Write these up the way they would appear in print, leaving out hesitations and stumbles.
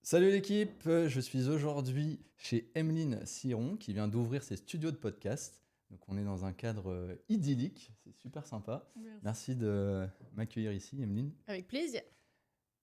Salut l'équipe, je suis aujourd'hui chez Emeline Siron qui vient d'ouvrir ses studios de podcast. Donc on est dans un cadre idyllique, c'est super sympa. Merci. Merci de m'accueillir ici Emeline. Avec plaisir.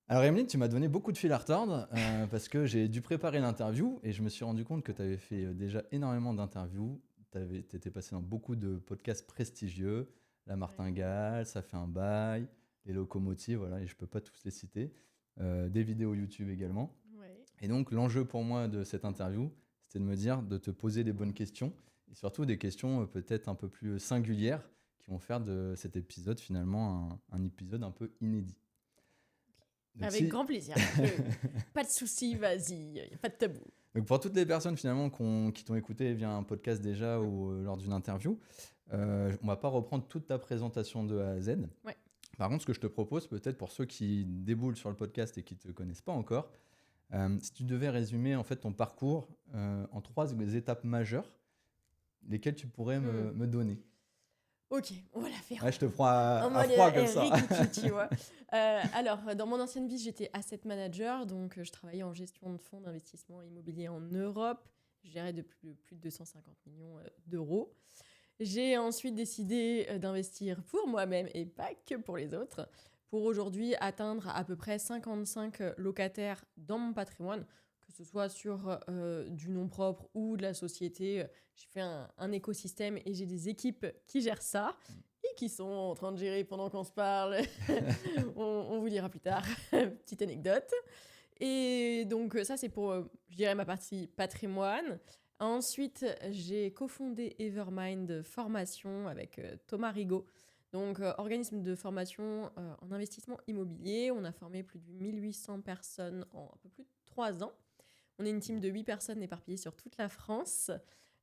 Alors Emeline, tu m'as donné beaucoup de fil à retordre parce que j'ai dû préparer l'interview et je me suis rendu compte que tu avais fait déjà énormément d'interviews. Tu étais passé dans beaucoup de podcasts prestigieux, La Martingale, Ça fait un bail, Les Locomotives, voilà, et je ne peux pas tous les citer. Des vidéos YouTube également. Ouais. Et donc, l'enjeu pour moi de cette interview, c'était de me dire de te poser des bonnes questions et surtout des questions peut-être un peu plus singulières qui vont faire de cet épisode finalement un épisode un peu inédit. Donc, Avec grand plaisir. Pas de souci, vas-y, y a pas de tabou. Donc, pour toutes les personnes finalement qui t'ont écouté via un podcast déjà ou lors d'une interview, on va pas reprendre toute ta présentation de A à Z. Ouais. Par contre, ce que je te propose, peut-être pour ceux qui déboulent sur le podcast et qui ne te connaissent pas encore, si tu devais résumer en fait ton parcours en 3 étapes majeures, lesquelles tu pourrais me donner. Ok, on va la faire. Ouais, je te prends à mode froid comme ça. tu vois. Alors, dans mon ancienne vie, j'étais asset manager, donc je travaillais en gestion de fonds d'investissement immobilier en Europe. Je gérais de plus de 250 millions d'euros. J'ai ensuite décidé d'investir pour moi-même et pas que pour les autres, pour aujourd'hui atteindre à peu près 55 locataires dans mon patrimoine, que ce soit sur du nom propre ou de la société. J'ai fait un écosystème et j'ai des équipes qui gèrent ça et qui sont en train de gérer pendant qu'on se parle. on vous dira plus tard. Petite anecdote. Et donc ça, c'est pour, je dirais, ma partie patrimoine. Ensuite, j'ai cofondé Evermind Formation avec Thomas Rigaud. Donc, organisme de formation en investissement immobilier. On a formé plus de 1800 personnes en un peu plus de 3 ans. On est une team de 8 personnes éparpillées sur toute la France.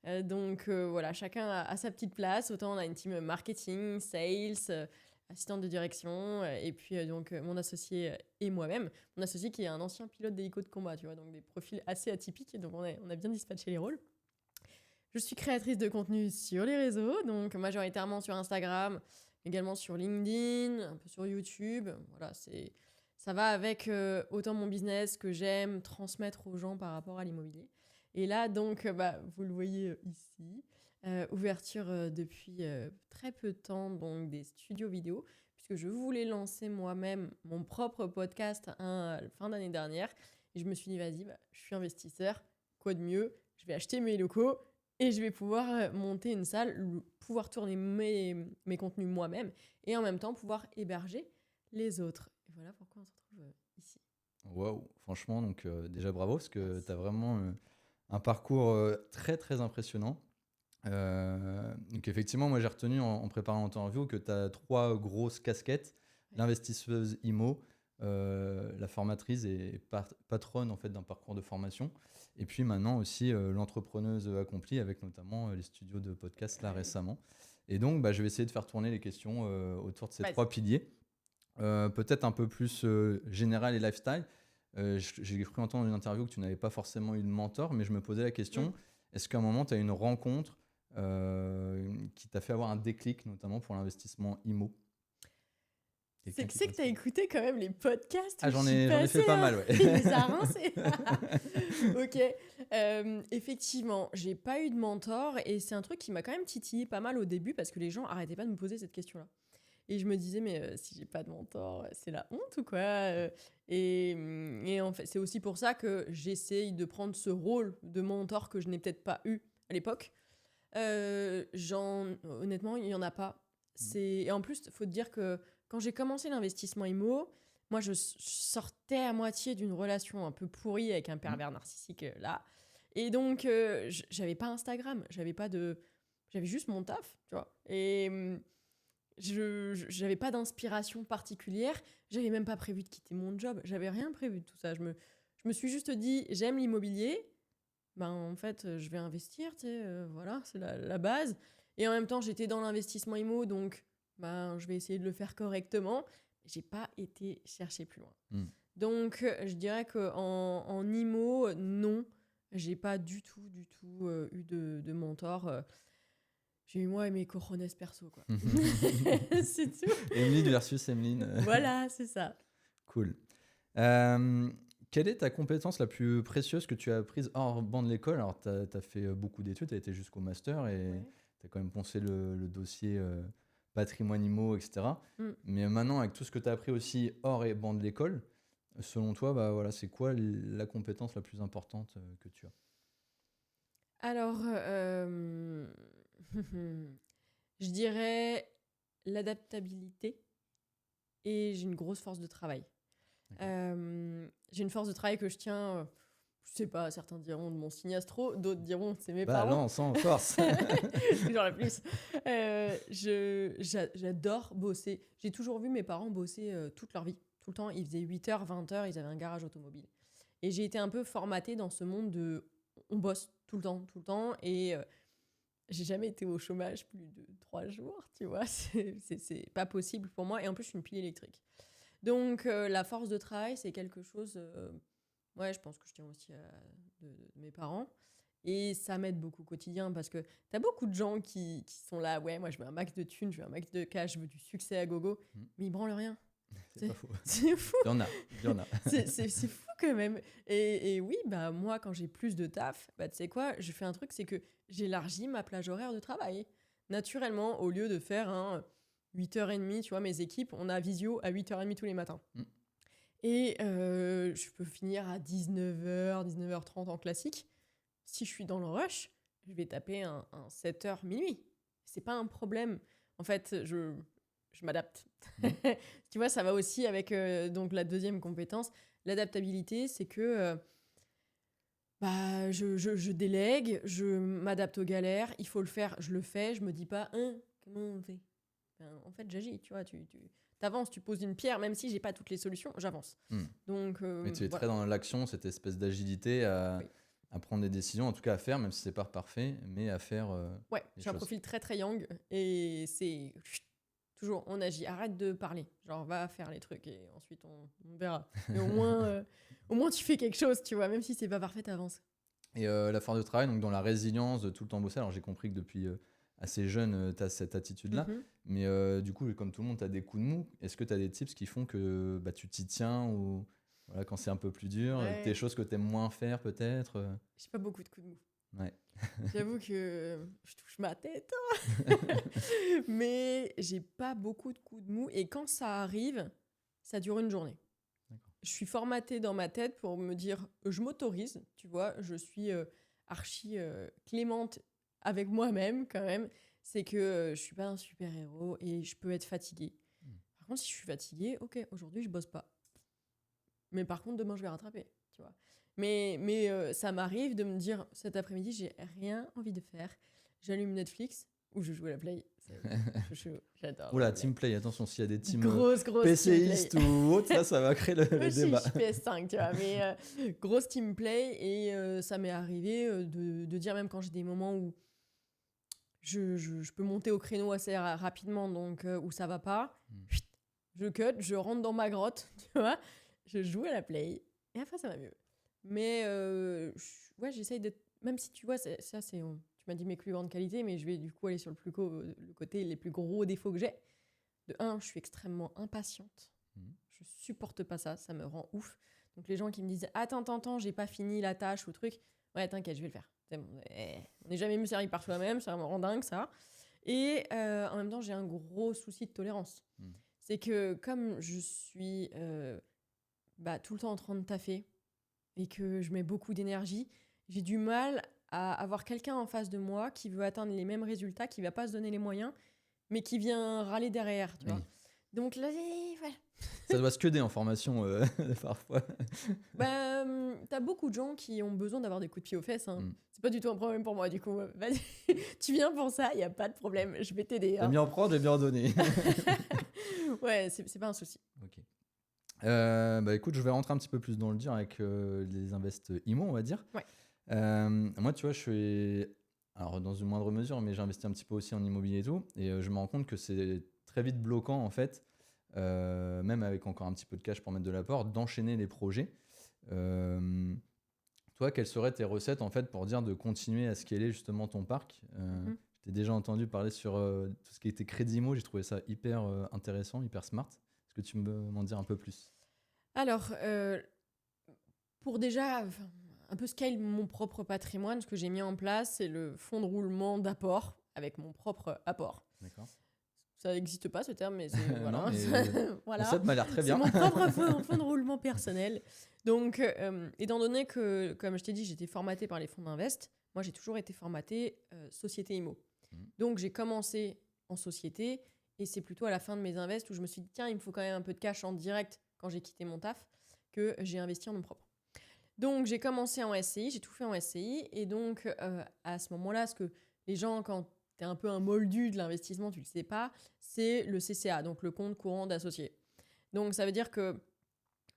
Voilà, chacun a sa petite place. Autant on a une team marketing, sales, assistante de direction, et puis mon associé et moi-même. Mon associé qui est un ancien pilote d'hélico de combat, tu vois, donc des profils assez atypiques. Donc on a bien dispatché les rôles. Je suis créatrice de contenu sur les réseaux, donc majoritairement sur Instagram, également sur LinkedIn, un peu sur YouTube. Voilà, ça va avec autant mon business que j'aime transmettre aux gens par rapport à l'immobilier. Et là, donc, vous le voyez ici, ouverture depuis très peu de temps, donc des studios vidéo, puisque je voulais lancer moi-même mon propre podcast à la fin d'année dernière. Et je me suis dit, vas-y, je suis investisseur, quoi de mieux? Je vais acheter mes locaux et je vais pouvoir monter une salle, pouvoir tourner mes contenus moi-même et en même temps pouvoir héberger les autres. Et voilà pourquoi on se retrouve ici. Waouh, franchement, donc déjà bravo parce que tu as vraiment un parcours très très impressionnant. Donc effectivement, moi j'ai retenu en préparant l'interview que tu as 3 grosses casquettes, l'investisseuse IMO, la formatrice et patronne en fait d'un parcours de formation, et puis maintenant aussi l'entrepreneuse accomplie avec notamment les studios de podcast là récemment. Et donc je vais essayer de faire tourner les questions autour de ces 3 piliers, peut-être un peu plus général et lifestyle. J'ai cru entendre dans une interview que tu n'avais pas forcément eu de mentor, mais je me posais la question, est-ce qu'à un moment tu as eu une rencontre qui t'a fait avoir un déclic, notamment pour l'investissement IMO? C'est que tu as écouté quand même les podcasts. J'en ai fait pas mal, ouais. Il les a rincés. Ok. Effectivement, j'ai pas eu de mentor et c'est un truc qui m'a quand même titillé pas mal au début parce que les gens arrêtaient pas de me poser cette question-là. Et je me disais, mais si j'ai pas de mentor, c'est la honte ou quoi? Et en fait, c'est aussi pour ça que j'essaye de prendre ce rôle de mentor que je n'ai peut-être pas eu à l'époque. Honnêtement, il n'y en a pas. Et en plus, il faut te dire que quand j'ai commencé l'investissement IMO, moi, je sortais à moitié d'une relation un peu pourrie avec un pervers narcissique là. Et donc, j'avais pas Instagram, j'avais juste mon taf, tu vois. Et j'avais pas d'inspiration particulière, j'avais même pas prévu de quitter mon job, j'avais rien prévu de tout ça. Je me suis juste dit, j'aime l'immobilier, en fait, je vais investir, tu sais, voilà, c'est la base. Et en même temps, j'étais dans l'investissement IMO, donc je vais essayer de le faire correctement. J'ai pas été chercher plus loin. Donc, je dirais qu'en IMO, non, j'ai pas du tout eu de mentor. J'ai eu moi et mes cojones perso, quoi. C'est tout. Emeline versus Emeline. Voilà, c'est ça. Cool. quelle est ta compétence la plus précieuse que tu as apprise hors banc de l'école? Alors, tu as fait beaucoup d'études, tu as été jusqu'au master et Ouais. tu as quand même poncé le dossier patrimoine immo, etc. Mm. Mais maintenant, avec tout ce que tu as appris aussi hors et banc de l'école, selon toi, bah, voilà, c'est quoi la compétence la plus importante que tu as? Alors, je dirais l'adaptabilité et j'ai une grosse force de travail. D'accord. J'ai une force de travail que je tiens, je sais pas, certains diront de mon signe astro, d'autres diront c'est mes parents. Balance en force. Toujours la plus. J'adore bosser. J'ai toujours vu mes parents bosser toute leur vie, tout le temps. Ils faisaient 8h, 20h, ils avaient un garage automobile. Et j'ai été un peu formatée dans ce monde de on bosse tout le temps, tout le temps. Et j'ai jamais été au chômage plus de 3 jours, tu vois. C'est pas possible pour moi. Et en plus, je suis une pile électrique. Donc, la force de travail, c'est quelque chose. Ouais, je pense que je tiens aussi de mes parents. Et ça m'aide beaucoup au quotidien parce que t'as beaucoup de gens qui sont là, ouais, moi je veux un max de thunes, je veux un max de cash, je veux du succès à gogo, Mm. mais ils branlent rien. C'est pas faux. C'est fou, Il y en a, il y en a. c'est fou quand même. Et oui, bah moi quand j'ai plus de taf, bah tu sais quoi, je fais un truc, c'est que j'élargis ma plage horaire de travail. Naturellement, au lieu de faire un 8h30, tu vois, mes équipes, on a visio à 8h30 tous les matins. Mm. Et je peux finir à 19h, 19h30 en classique. Si je suis dans le rush, je vais taper un 7h minuit. C'est pas un problème. En fait, je m'adapte. Mm. Tu vois, ça va aussi avec donc la deuxième compétence. L'adaptabilité, c'est que bah, je délègue, je m'adapte aux galères. Il faut le faire, je le fais. Je me dis pas, comment on fait? Enfin, en fait, j'agis, tu vois. Tu avances, tu poses une pierre, même si j'ai pas toutes les solutions, j'avance. Mm. Donc, Mais tu es très voilà. dans l'action, cette espèce d'agilité à, Oui. à prendre des décisions, en tout cas à faire, même si c'est pas parfait, mais à faire Ouais, les j'ai un choses. profil très très yang et c'est toujours on agit, arrête de parler, genre va faire les trucs et ensuite on verra. Mais au moins tu fais quelque chose, tu vois, même si c'est pas parfait, t'avances. Et la force de travail, donc dans la résilience, de tout le temps bosser. Alors j'ai compris que depuis assez jeune, tu as cette attitude-là. Mhm. Mais du coup, comme tout le monde, tu as des coups de mou. Est-ce que tu as des tips qui font que bah, tu t'y tiens ou voilà, quand c'est un peu plus dur, des Ouais, choses que tu aimes moins faire peut-être j'ai pas beaucoup de coups de mou. Ouais. J'avoue que je touche ma tête, mais j'ai pas beaucoup de coups de mou et quand ça arrive, ça dure une journée. D'accord. Je suis formatée dans ma tête pour me dire, je m'autorise, tu vois, je suis archi clémente avec moi-même quand même. C'est que je suis pas un super-héros et je peux être fatiguée. Mm. Par contre, si je suis fatiguée, ok, aujourd'hui je bosse pas. Mais par contre, demain je vais rattraper, tu vois. Mais ça m'arrive de me dire, cet après-midi, j'ai rien envie de faire. J'allume Netflix ou je joue à la Play. J'adore Oula, la Play. team play, attention, s'il y a des teams Grosse team play. PCistes ou autres, ça va créer le Moi, je débat. suis PS5, tu vois, mais grosse team play et ça m'est arrivé de dire même quand j'ai des moments où je peux monter au créneau assez rapidement, donc où ça va pas, Mm. je cut, je rentre dans ma grotte, tu vois, je joue à la play et après ça va mieux. Mais ouais, j'essaye d'être, même si tu vois, ça c'est, tu m'as dit mes plus grandes qualités, mais je vais du coup aller sur le côté, les plus gros défauts que j'ai. De un, je suis extrêmement impatiente. Mm. Je supporte pas ça, ça me rend ouf. Donc les gens qui me disent attends, j'ai pas fini la tâche ou truc, ouais, t'inquiète, je vais le faire. C'est bon. On n'est jamais mieux servi par soi-même, ça me rend dingue ça. Et en même temps, j'ai un gros souci de tolérance. Mm. C'est que comme je suis tout le temps en train de taffer et que je mets beaucoup d'énergie, j'ai du mal à avoir quelqu'un en face de moi qui veut atteindre les mêmes résultats, qui va pas se donner les moyens, mais qui vient râler derrière, tu Oui. vois. Donc là, voilà. Ça doit se queuder en formation parfois. T'as beaucoup de gens qui ont besoin d'avoir des coups de pied aux fesses. Hein. Mm. C'est pas du tout un problème pour moi, du coup. Vas-y, tu viens pour ça, y a pas de problème, je vais t'aider. J'aime Hein. bien en prendre, j'aime bien en donner. Ouais, c'est pas un souci. Ok. Bah écoute, je vais rentrer un petit peu plus dans le dur avec les invests IMO, on va dire. Ouais. Moi, tu vois, je suis, alors dans une moindre mesure, mais j'ai investi un petit peu aussi en immobilier et tout, et je me rends compte que c'est très vite bloquant en fait, même avec encore un petit peu de cash pour mettre de l'apport, d'enchaîner les projets. Euh, Toi, quelles seraient tes recettes en fait pour dire de continuer à scaler justement ton parc? Mhm. Je t'ai déjà entendu parler sur tout ce qui était crédit IMO, j'ai trouvé ça hyper intéressant, hyper smart. Est-ce que tu peux m'en dire un peu plus? Alors, pour déjà un peu scale mon propre patrimoine, ce que j'ai mis en place, c'est le fonds de roulement d'apport avec mon propre apport. D'accord. Ça n'existe pas ce terme, mais c'est Non, voilà. mais le Voilà. concept m'a l'air très C'est bien. mon propre fonds de roulement personnel. Donc, étant donné que, comme je t'ai dit, j'étais formatée par les fonds d'invest, moi j'ai toujours été formatée société IMO. Donc j'ai commencé en société et c'est plutôt à la fin de mes invests où je me suis dit tiens, il me faut quand même un peu de cash en direct quand j'ai quitté mon taf que j'ai investi en nom propre. Donc j'ai commencé en SCI, j'ai tout fait en SCI et donc à ce moment-là, ce que les gens quand tu es un peu un moldu de l'investissement, tu le sais pas, c'est le CCA, donc le compte courant d'associé. Donc ça veut dire que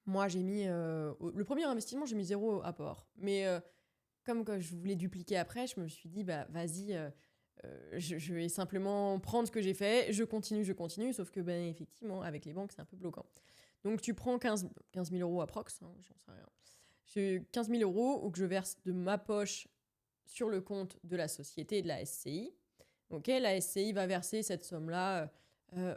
moi j'ai mis le premier investissement, j'ai mis 0 apport, mais comme que je voulais dupliquer après, je me suis dit bah vas-y, je vais simplement prendre ce que j'ai fait, je continue, sauf que ben effectivement avec les banques c'est un peu bloquant. Donc tu prends 15 000 euros approx, hein, j'en sais rien. J'ai 15 000 euros que je verse de ma poche sur le compte de la société et de la SCI. Ok, la SCI va verser cette somme-là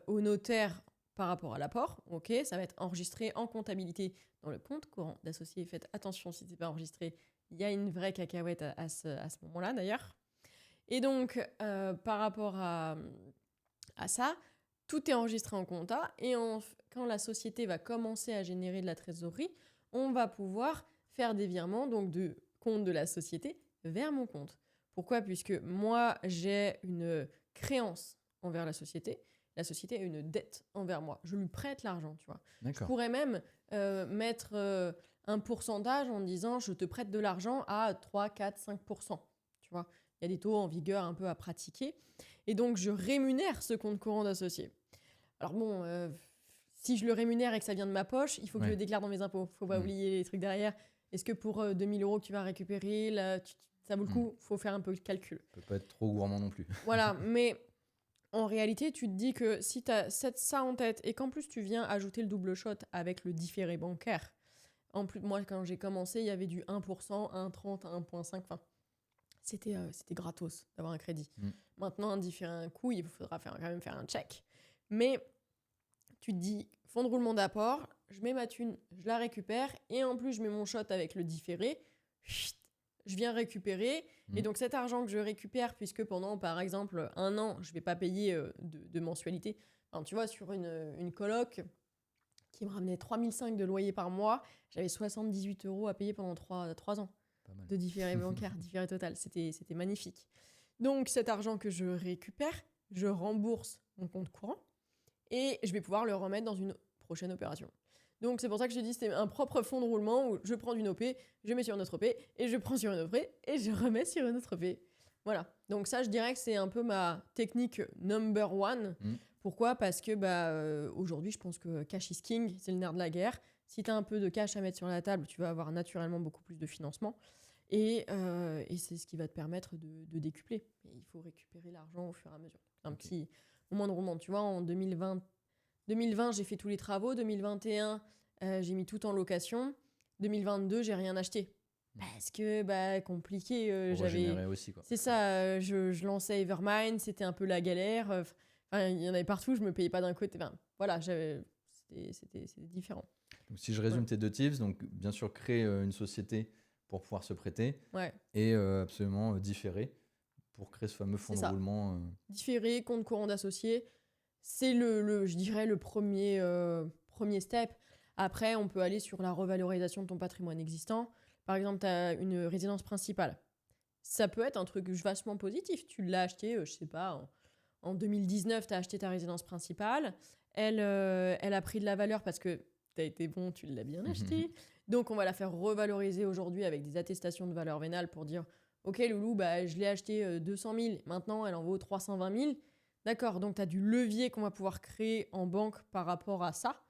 au notaire par rapport à l'apport. Ok, ça va être enregistré en comptabilité dans le compte courant d'associé. Faites attention si ce n'est pas enregistré. Il y a une vraie cacahuète à ce moment-là d'ailleurs. Et donc, par rapport à ça, tout est enregistré en compta. Et quand la société va commencer à générer de la trésorerie, on va pouvoir faire des virements donc de compte de la société vers mon compte. Pourquoi ? Puisque moi, j'ai une créance envers la société a une dette envers moi. Je lui prête l'argent, tu vois. D'accord. Je pourrais même mettre un pourcentage en disant je te prête de l'argent à 3, 4, 5%. Tu vois, il y a des taux en vigueur un peu à pratiquer. Et donc, je rémunère ce compte courant d'associé. Alors bon, si je le rémunère et que ça vient de ma poche, il faut que je le déclare dans mes impôts. Faut pas oublier les trucs derrière. Est-ce que pour 2 000 euros que tu vas récupérer, là, ça vaut le coup ? Faut faire un peu de calcul. Ça peut pas être trop gourmand non plus. Voilà, mais en réalité, tu te dis que si tu as ça en tête et qu'en plus tu viens ajouter le double shot avec le différé bancaire, en plus, moi quand j'ai commencé, il y avait du 1%, 1,30, 1,5, enfin, c'était gratos d'avoir un crédit. Maintenant, un différé un coût, il faudra quand même faire un check. Mais tu te dis, fonds de roulement d'apport, je mets ma thune, je la récupère, et en plus je mets mon shot avec le différé, je viens récupérer, et donc cet argent que je récupère, puisque pendant par exemple 1 an, je ne vais pas payer de mensualité, enfin, tu vois, sur une coloc qui me ramenait 3 500 de loyer par mois, j'avais 78 euros à payer pendant 3 ans de différé bancaire, différé total, c'était magnifique. Donc cet argent que je récupère, je rembourse mon compte courant, et je vais pouvoir le remettre dans une prochaine opération. Donc c'est pour ça que je te dis c'est un propre fonds de roulement où je prends d'une OP, je mets sur une autre OP, et je prends sur une OP, et je remets sur une autre OP. Voilà. Donc ça, je dirais que c'est un peu ma technique number one. Pourquoi ? Parce que aujourd'hui, je pense que cash is king, c'est le nerf de la guerre. Si tu as un peu de cash à mettre sur la table, tu vas avoir naturellement beaucoup plus de financement. Et c'est ce qui va te permettre de décupler. Et il faut récupérer l'argent au fur et à mesure. Un petit moment de roulement. Tu vois, en 2020, j'ai fait tous les travaux. 2021, j'ai mis tout en location. 2022, j'ai rien acheté. Parce que, compliqué. Régénérer aussi, quoi. C'est ça, je lançais Evermind, c'était un peu la galère. Enfin, il y en avait partout, je me payais pas d'un côté. Enfin, voilà, c'était différent. Donc, si je résume tes 2 tips, donc bien sûr créer une société pour pouvoir se prêter et absolument différer pour créer ce fameux fonds de roulement. Différer, compte courant d'associé, c'est je dirais le premier step. Après, on peut aller sur la revalorisation de ton patrimoine existant. Par exemple, tu as une résidence principale. Ça peut être un truc vachement positif. Tu l'as acheté, je sais pas, en 2019, tu as acheté ta résidence principale. Elle a pris de la valeur parce que tu as été bon, tu l'as bien acheté. Donc, on va la faire revaloriser aujourd'hui avec des attestations de valeur vénale pour dire ok, Loulou, je l'ai acheté 200 000. Maintenant, elle en vaut 320 000. D'accord, donc tu as du levier qu'on va pouvoir créer en banque par rapport à ça.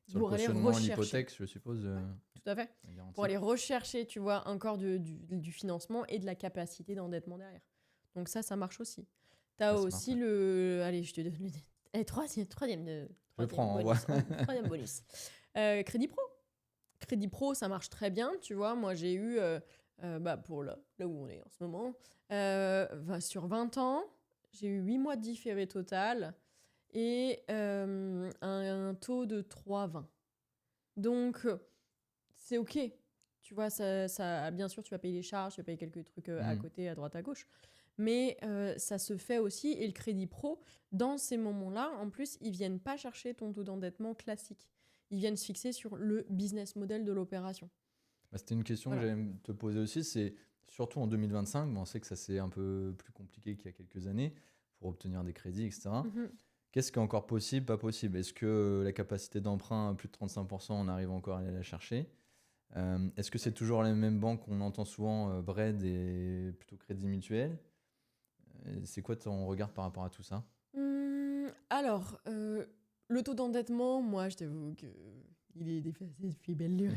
Sur le cautionnement, l'hypothèque, je suppose. Tout à fait. Pour aller rechercher, tu vois, encore du financement et de la capacité d'endettement derrière. Donc ça marche aussi. Tu as aussi le... Allez, je te donne le... Allez, troisième bonus. Crédit Pro. Crédit Pro, ça marche très bien, tu vois. Moi, j'ai eu, pour là où on est en ce moment, sur 20 ans, j'ai eu 8 mois de différé total et un taux de 3,20. Donc, c'est OK. tu vois, bien sûr, tu vas payer les charges, tu vas payer quelques trucs à côté, à droite, à gauche. Mais ça se fait aussi. Et le crédit pro, dans ces moments-là, en plus, ils viennent pas chercher ton taux d'endettement classique. Ils viennent se fixer sur le business model de l'opération. Bah, c'était une question que j'allais te poser aussi. C'est surtout en 2025, on sait que ça c'est un peu plus compliqué qu'il y a quelques années pour obtenir des crédits, etc. Qu'est-ce qui est encore possible, pas possible? Est-ce que la capacité d'emprunt à plus de 35%, on arrive encore à aller la chercher? Est-ce que c'est toujours les mêmes banques qu'on entend souvent, Bread et plutôt Crédit Mutuel? C'est quoi ton regard par rapport à tout ça? Alors, le taux d'endettement, moi, je t'avoue qu'il est dépassé depuis belle lurette.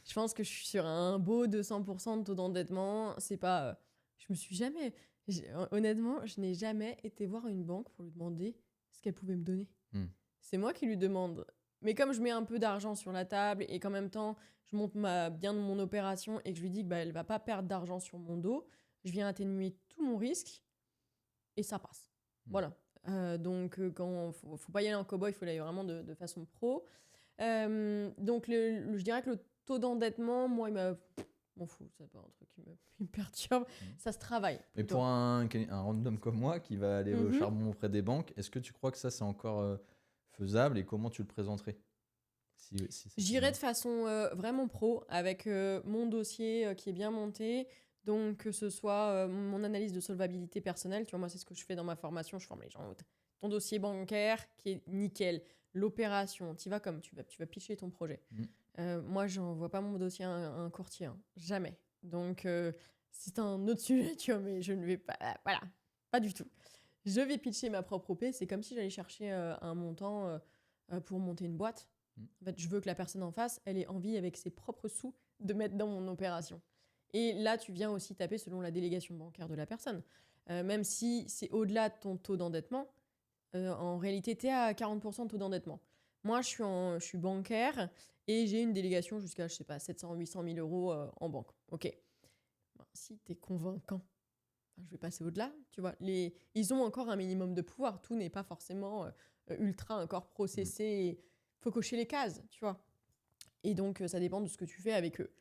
Je pense que je suis sur un beau 200% de taux d'endettement. C'est pas... je me suis jamais... honnêtement, je n'ai jamais été voir une banque pour lui demander ce qu'elle pouvait me donner. C'est moi qui lui demande. Mais comme je mets un peu d'argent sur la table et qu'en même temps, je monte bien de mon opération et que je lui dis que elle va pas perdre d'argent sur mon dos, je viens atténuer tout mon risque et ça passe. Voilà. Donc, quand faut pas y aller en cow-boy, il faut y aller vraiment de façon pro. Donc, je dirais que le taux d'endettement, moi, il m'en fout. C'est pas un truc qui me perturbe. Ça se travaille. Mais pour un random comme moi qui va aller au charbon auprès des banques, est-ce que tu crois que ça, c'est encore faisable et comment tu le présenterais? J'irais de façon vraiment pro, avec mon dossier qui est bien monté. Donc, que ce soit mon analyse de solvabilité personnelle, tu vois, moi, c'est ce que je fais dans ma formation. Je forme les gens. Ton dossier bancaire qui est nickel. L'opération, tu vas pitcher ton projet. Moi, je n'envoie pas mon dossier à un courtier. Jamais. Donc, c'est un autre sujet, tu vois, mais je ne vais pas... voilà, pas du tout. Je vais pitcher ma propre OP. C'est comme si j'allais chercher un montant pour monter une boîte. En fait, je veux que la personne en face, elle ait envie, avec ses propres sous, de mettre dans mon opération. Et là, tu viens aussi taper selon la délégation bancaire de la personne. Même si c'est au-delà de ton taux d'endettement, en réalité, tu es à 40% de taux d'endettement. Moi, je suis bancaire et j'ai une délégation jusqu'à, je sais pas, 700 800 000 euros en banque. OK. Si tu es convaincant, je vais passer au-delà, tu vois. Ils ont encore un minimum de pouvoir. Tout n'est pas forcément ultra encore processé. Faut cocher les cases, tu vois. Et donc, ça dépend de ce que tu fais avec eux.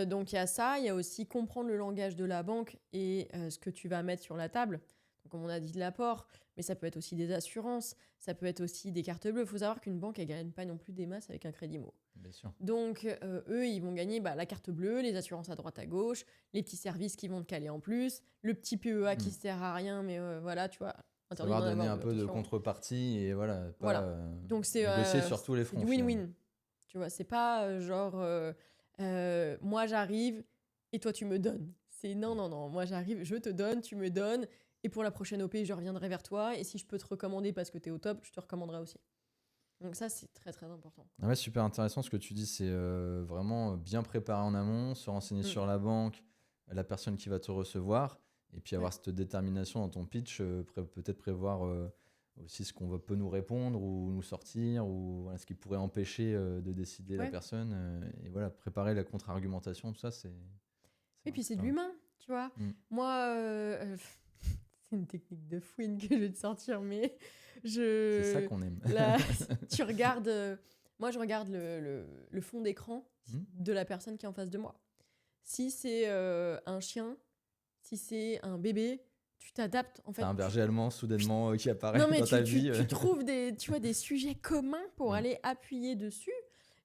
Donc, il y a ça. Il y a aussi comprendre le langage de la banque et ce que tu vas mettre sur la table. Donc, comme on a dit, de l'apport, mais ça peut être aussi des assurances, ça peut être aussi des cartes bleues. Il faut savoir qu'une banque, elle ne gagne pas non plus des masses avec un crédit IMO. Bien sûr. Donc, eux, ils vont gagner la carte bleue, les assurances à droite à gauche, les petits services qui vont te caler en plus, le petit PEA qui sert à rien, mais voilà, tu vois. Savoir donner un peu de contrepartie et voilà, pas Donc, c'est négocier sur tous les fronts. C'est du win-win. Tu vois, c'est pas genre moi j'arrive et toi tu me donnes. C'est non, moi j'arrive, je te donne, tu me donnes, et pour la prochaine OP, je reviendrai vers toi, et si je peux te recommander parce que tu es au top, je te recommanderai aussi. Donc ça, c'est très très important. Ah ouais, super intéressant ce que tu dis, c'est vraiment bien préparer en amont, se renseigner sur la banque, la personne qui va te recevoir, et puis avoir cette détermination dans ton pitch, peut-être prévoir aussi ce qu'on peut nous répondre ou nous sortir, ou voilà, ce qui pourrait empêcher de décider la personne, et voilà, préparer la contre-argumentation, tout ça, c'est et puis c'est de l'humain, tu vois. Moi, c'est une technique de fouine que je vais te sortir, mais c'est ça qu'on aime. Tu regardes... moi, je regarde le fond d'écran de la personne qui est en face de moi. Si c'est un chien, si c'est un bébé, tu t'adaptes. En fait, un berger allemand soudainement qui apparaît dans ta vie. Tu trouves des sujets communs pour aller appuyer dessus.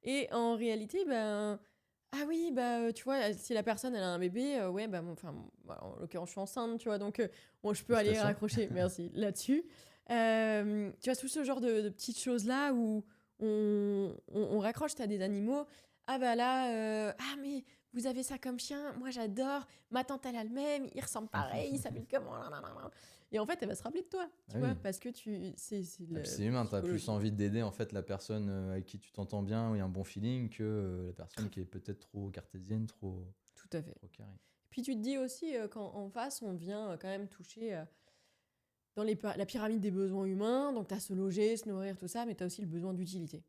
Et en réalité, ah oui, tu vois, si la personne elle a un bébé, en l'occurrence, je suis enceinte, tu vois, donc je peux aller raccrocher, merci, là-dessus. Tu vois, tout ce genre de petites choses-là où on raccroche, t'as des animaux. Ah là, mais vous avez ça comme chien, moi j'adore, ma tante elle a le même, il ressemble pareil, il s'appelle comment. Et en fait, elle va se rappeler de toi, tu vois, parce que c'est humain, tu as plus envie d'aider en fait la personne avec qui tu t'entends bien, où il y a un bon feeling, que la personne qui est peut-être trop cartésienne, trop. Tout à fait. Trop carré. Puis tu te dis aussi qu'en face, on vient quand même toucher dans la pyramide des besoins humains, donc tu as se loger, se nourrir, tout ça, mais tu as aussi le besoin d'utilité.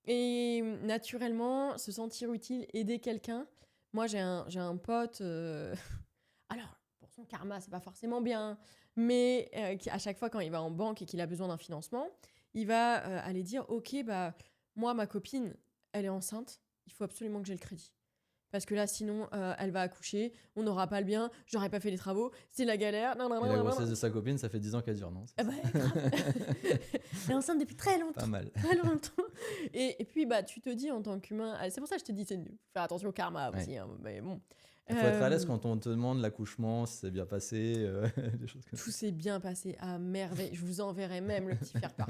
Et naturellement, se sentir utile, aider quelqu'un. Moi, j'ai un pote. Alors, pour son karma, c'est pas forcément bien, mais à chaque fois, quand il va en banque et qu'il a besoin d'un financement, il va aller dire ok, moi, ma copine, elle est enceinte, il faut absolument que j'ai le crédit. parce que là, sinon, elle va accoucher, on n'aura pas le bien, j'aurais pas fait les travaux, c'est la galère. Et la grossesse de sa copine, ça fait 10 ans qu'elle dure, non? Ah bah, grave. Elle est enceinte depuis très Pas longtemps. mal. Très longtemps. Et puis, bah, tu te dis en tant qu'humain, c'est pour ça que je te dis, c'est faire attention au karma Ouais. aussi. Hein, mais bon. Il faut être à l'aise quand on te demande l'accouchement, si c'est bien passé, des choses comme Tout ça. s'est bien passé à merveille. Je vous enverrai même le petit faire-part.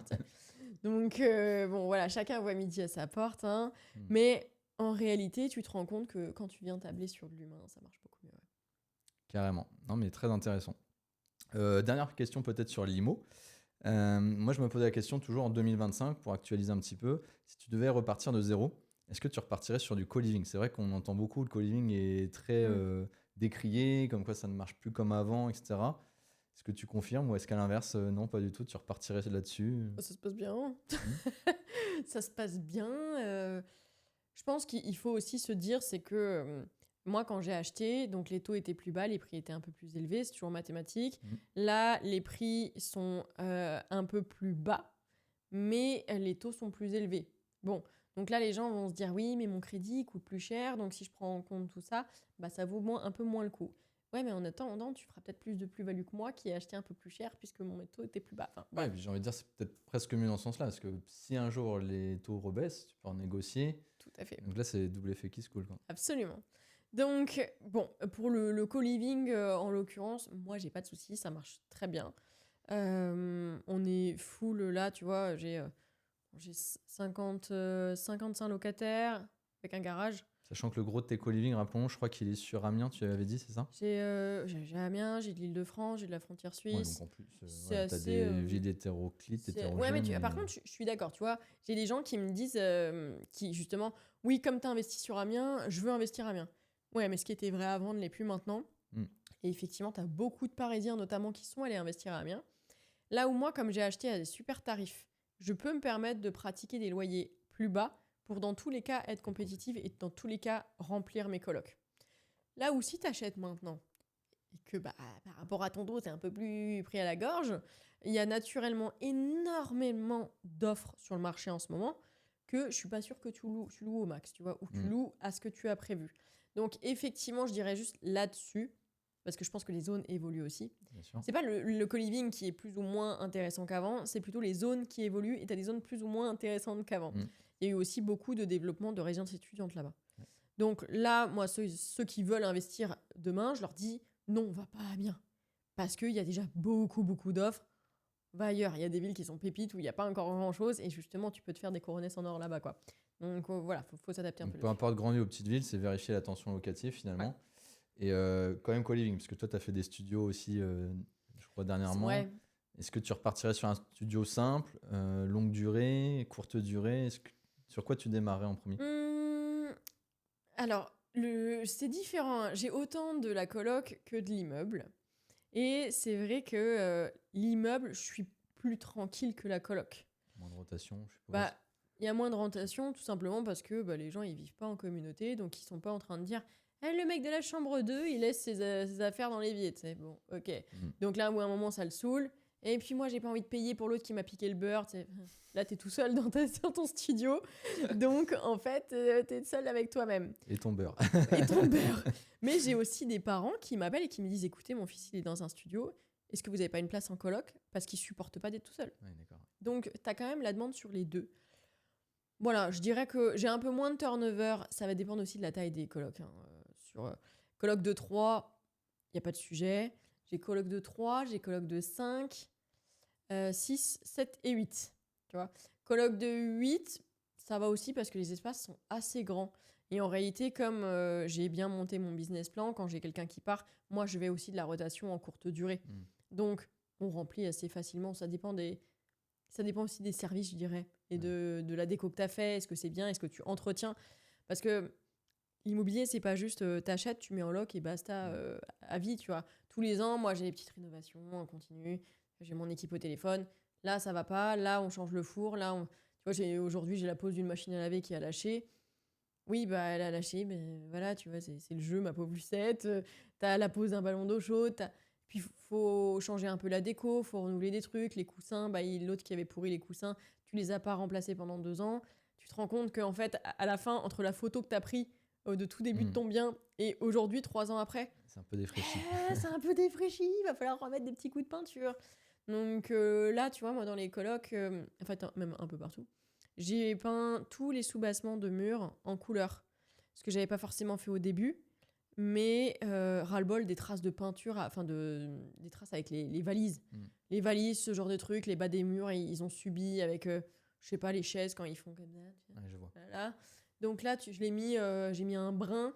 Donc, bon, voilà, chacun voit midi à sa porte. Hein. Mm. Mais en réalité, tu te rends compte que quand tu viens tabler sur de l'humain, ça marche beaucoup mieux. Ouais. Carrément. Non, mais très intéressant. Dernière question peut-être sur l'IMO. Moi, je me posais la question toujours en 2025, pour actualiser un petit peu, si tu devais repartir de zéro, est-ce que tu repartirais sur du co-living? C'est vrai qu'on entend beaucoup, le co-living est très décrié, comme quoi ça ne marche plus comme avant, etc. Est-ce que tu confirmes ou est-ce qu'à l'inverse, non, pas du tout, tu repartirais là-dessus? Ça se passe bien. Mhm. Ça se passe bien. Je pense qu'il faut aussi se dire, c'est que moi, quand j'ai acheté, donc les taux étaient plus bas, les prix étaient un peu plus élevés, c'est toujours mathématique. Mhm. Là, les prix sont un peu plus bas, mais les taux sont plus élevés. Bon, donc là, les gens vont se dire, oui, mais mon crédit coûte plus cher, donc si je prends en compte tout ça, bah, ça vaut un peu moins le coup. Ouais, mais en attendant, tu feras peut-être plus de plus-value que moi qui ai acheté un peu plus cher puisque mon taux était plus bas. Enfin, Ouais, et bref, puis j'ai envie de dire, c'est peut-être presque mieux dans ce sens-là, parce que si un jour les taux rebaissent, tu peux en négocier. tout à fait. Donc là, c'est double effet qui se coule, quoi. Absolument. Donc, bon, pour le co-living, en l'occurrence, moi, j'ai pas de soucis, ça marche très bien. On est full là, tu vois, j'ai 55 locataires avec un garage. Sachant que le gros de tes co-living, rappelons, je crois qu'il est sur Amiens, tu l'avais dit, c'est ça? J'ai Amiens, j'ai de l'Île-de-France, j'ai de la frontière Ouais, donc suisse. en plus, C'est ouais, t'as assez, des villes hétéroclites, Ouais, mais hétérogènes. par contre, je suis d'accord, tu vois. J'ai des gens qui me disent, qui justement, oui, comme tu as investi sur Amiens, je veux investir à Amiens. Ouais, mais ce qui était vrai avant ne l'est plus maintenant. Mm. Et effectivement, tu as beaucoup de Parisiens, notamment, qui sont allés investir à Amiens. Là où moi, comme j'ai acheté à des super tarifs, je peux me permettre de pratiquer des loyers plus bas pour, dans tous les cas, être compétitive et dans tous les cas, remplir mes colocs. Là où si tu achètes maintenant, et que bah, par rapport à ton dos, c'est un peu plus pris à la gorge, il y a naturellement énormément d'offres sur le marché en ce moment que je suis pas sûre que tu loues au max, tu vois, ou que tu loues à ce que tu as prévu. Donc effectivement, je dirais juste là-dessus, parce que je pense que les zones évoluent aussi. Bien sûr. C'est pas le co-living qui est plus ou moins intéressant qu'avant, c'est plutôt les zones qui évoluent et tu as des zones plus ou moins intéressantes qu'avant. Il y a eu aussi beaucoup de développement de résidences étudiantes là-bas. Ouais. Donc là, moi, ceux qui veulent investir demain, je leur dis non, va pas à Amiens. Parce qu'il y a déjà beaucoup d'offres. Va ailleurs. Il y a des villes qui sont pépites où il n'y a pas encore grand-chose. Et justement, tu peux te faire des couronnes en or là-bas, quoi. Donc voilà, faut s'adapter un Donc, peu. peu importe grande ville ou petite ville, c'est vérifier la tension locative finalement. Ouais. Et quand même co-living, parce que toi, tu as fait des studios aussi, je crois, dernièrement. Ouais. Est-ce que tu repartirais sur un studio simple, longue durée, courte durée? Sur quoi tu démarrais en premier? Alors, c'est différent. Hein. J'ai autant de la coloc que de l'immeuble. Et c'est vrai que l'immeuble, je suis plus tranquille que la coloc. Moins de rotation, je suppose. Bah, il y a moins de rotation, tout simplement parce que les gens, ils vivent pas en communauté, donc ils sont pas en train de dire le mec de la chambre 2, il laisse ses affaires dans l'évier, tu sais. Bon, ok. Donc là, à un moment, ça le saoule. Et puis moi, j'ai pas envie de payer pour l'autre qui m'a piqué le beurre, tu sais. Là, t'es tout seul dans ton studio. Donc, en fait, t'es seul avec toi-même. Et ton beurre. Et ton beurre. Mais j'ai aussi des parents qui m'appellent et qui me disent écoutez, mon fils, il est dans un studio. Est-ce que vous n'avez pas une place en coloc? Parce qu'il supporte pas d'être tout seul. Ouais, d'accord. Donc, tu as quand même la demande sur les deux. Voilà, je dirais que j'ai un peu moins de turnover. Ça va dépendre aussi de la taille des colocs. Hein. Sur coloc de 3, il n'y a pas de sujet. J'ai coloc de 3, j'ai coloc de 5, 6, 7 et 8. Tu vois. Coloc de 8, ça va aussi parce que les espaces sont assez grands. Et en réalité, comme j'ai bien monté mon business plan, quand j'ai quelqu'un qui part, moi, je vais aussi de la rotation en courte durée. Donc, on remplit assez facilement. Ça dépend aussi des services, je dirais, et de la déco que tu as fait. Est-ce que c'est bien? Est-ce que tu entretiens? Parce que l'immobilier, c'est pas juste t'achètes, tu mets en loc et basta à vie, tu vois. Tous les ans, moi, j'ai des petites rénovations en continu. J'ai mon équipe au téléphone. Là, ça va pas. Là, on change le four. Là, tu vois, aujourd'hui, j'ai la pause d'une machine à laver qui a lâché. Oui, bah, elle a lâché, mais voilà, tu vois, c'est le jeu, ma pauvre Lucette. T'as la pose d'un ballon d'eau chaude. Puis, faut changer un peu la déco, faut renouveler des trucs. Les coussins, bah, l'autre qui avait pourri les coussins, tu les as pas remplacés pendant 2 ans. Tu te rends compte qu'en fait, à la fin, entre la photo que t'as pris, de tout début de ton bien. Et aujourd'hui, 3 ans après, C'est un peu défraîchi. c'est un peu défraîchi, il va falloir remettre des petits coups de peinture. Donc là, tu vois, moi, dans les colocs, en fait, même un peu partout, j'ai peint tous les sous-bassements de murs en couleur. Ce que j'avais pas forcément fait au début, mais ras-le-bol des traces de peinture, des traces avec les valises. Les valises, ce genre de trucs, les bas des murs, ils ont subi avec, je sais pas, les chaises quand ils font comme ça. Ouais, je vois. Voilà. Donc là, j'ai mis un brin,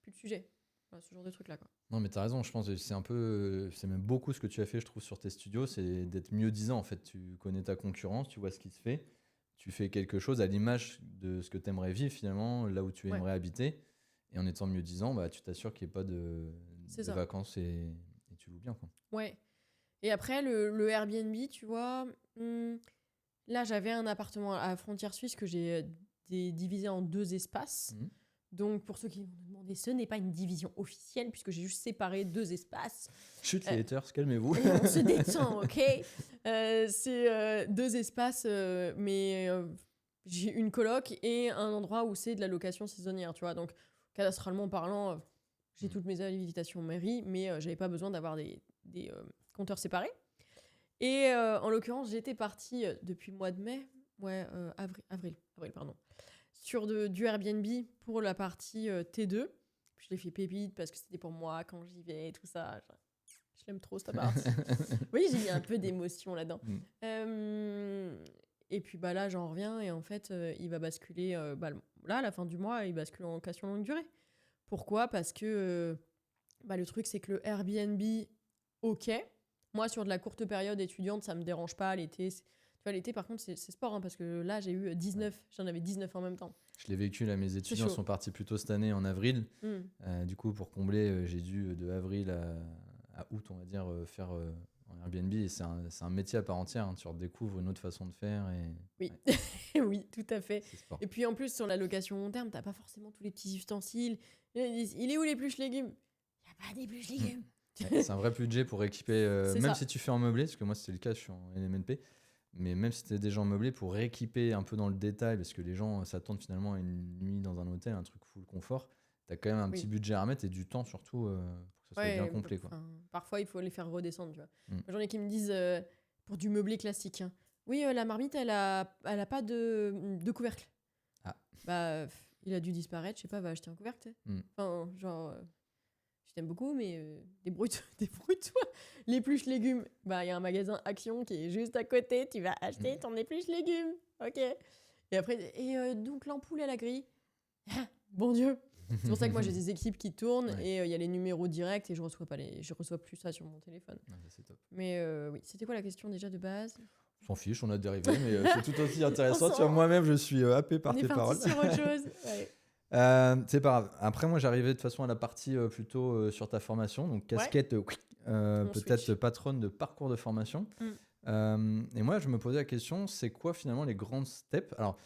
plus de sujet. Voilà, ce genre de trucs-là, quoi. Non, mais t'as raison, je pense que c'est même beaucoup ce que tu as fait, je trouve, sur tes studios, c'est d'être mieux disant, en fait. Tu connais ta concurrence, tu vois ce qui se fait, tu fais quelque chose à l'image de ce que tu aimerais vivre, finalement, là où tu Ouais. aimerais habiter. Et en étant mieux disant, bah, tu t'assures qu'il n'y ait pas de vacances et tu loues bien, quoi. Ouais. Et après, le Airbnb, tu vois, là, j'avais un appartement à Frontière Suisse que j'ai divisé en 2 espaces. Donc, pour ceux qui vont me demander, ce n'est pas une division officielle puisque j'ai juste séparé 2 espaces. Chut, les haters, calmez-vous. Et on se détend, ok. C'est 2 espaces, mais j'ai une coloc et un endroit où c'est de la location saisonnière, tu vois. Donc, cadastralement parlant, j'ai toutes mes habilitations mairie, mais j'avais pas besoin d'avoir des compteurs séparés. Et en l'occurrence, j'étais partie depuis le mois de mai, avril, pardon, sur du Airbnb pour la partie T2. Puis je l'ai fait pépite parce que c'était pour moi quand j'y vais et tout ça. Je l'aime trop, cette partie. Oui, j'ai mis un peu d'émotion là-dedans. Et puis bah, là, j'en reviens et en fait, il va basculer. Là, à la fin du mois, il bascule en location longue durée. Pourquoi ? Parce que le truc, c'est que le Airbnb, ok. Moi, sur de la courte période étudiante, ça me dérange pas. L'été, tu vois, l'été, par contre, c'est sport. Hein, parce que là, j'ai eu 19. J'en avais 19 en même temps. Je l'ai vécu, là, mes étudiants sont partis plus tôt cette année en avril. Du coup, pour combler, j'ai dû de avril à août, on va dire, faire en Airbnb. Et c'est un métier à part entière. Hein, tu redécouvres une autre façon de faire. Oui, ouais. oui, tout à fait. Et puis en plus, sur la location long terme, t'as pas forcément tous les petits ustensiles. Ils disent, il est où l'épluche légumes ? Il n'y a pas d'épluche légumes. Ouais, c'est un vrai budget pour équiper, même si tu fais en meublé, parce que moi c'était le cas, je suis en LMNP, mais même si tu es déjà en meublé, pour rééquiper un peu dans le détail, parce que les gens s'attendent finalement à une nuit dans un hôtel, un truc full confort, tu as quand même un petit budget à remettre et du temps surtout pour que ça soit bien complet. Quoi. Parfois il faut les faire redescendre. Tu vois. J'en ai qui me disent, pour du meublé classique, hein, oui, la marmite elle a pas de couvercle. Ah. Bah, il a dû disparaître, je sais pas, va acheter un couvercle. Enfin, genre... je t'aime beaucoup, mais débrouille-toi. L'épluche légumes, bah il y a un magasin Action qui est juste à côté, tu vas acheter ton épluche légumes, ok. Et après, donc l'ampoule à la grille, bon Dieu. C'est pour ça que moi j'ai des équipes qui tournent et il y a les numéros directs et je reçois plus ça sur mon téléphone. Ah, c'est top. Mais oui, c'était quoi la question déjà de base ? On s'en fiche, on a dérivé, mais c'est tout aussi intéressant. Tu vois, moi-même je suis happé par tes paroles. On est parti sur autre chose. Ouais. C'est pas grave. Après, moi, j'arrivais de toute façon à la partie plutôt sur ta formation. Donc, casquette, peut-être patronne de parcours de formation. Et moi, je me posais la question, c'est quoi finalement les grandes steps ? Alors,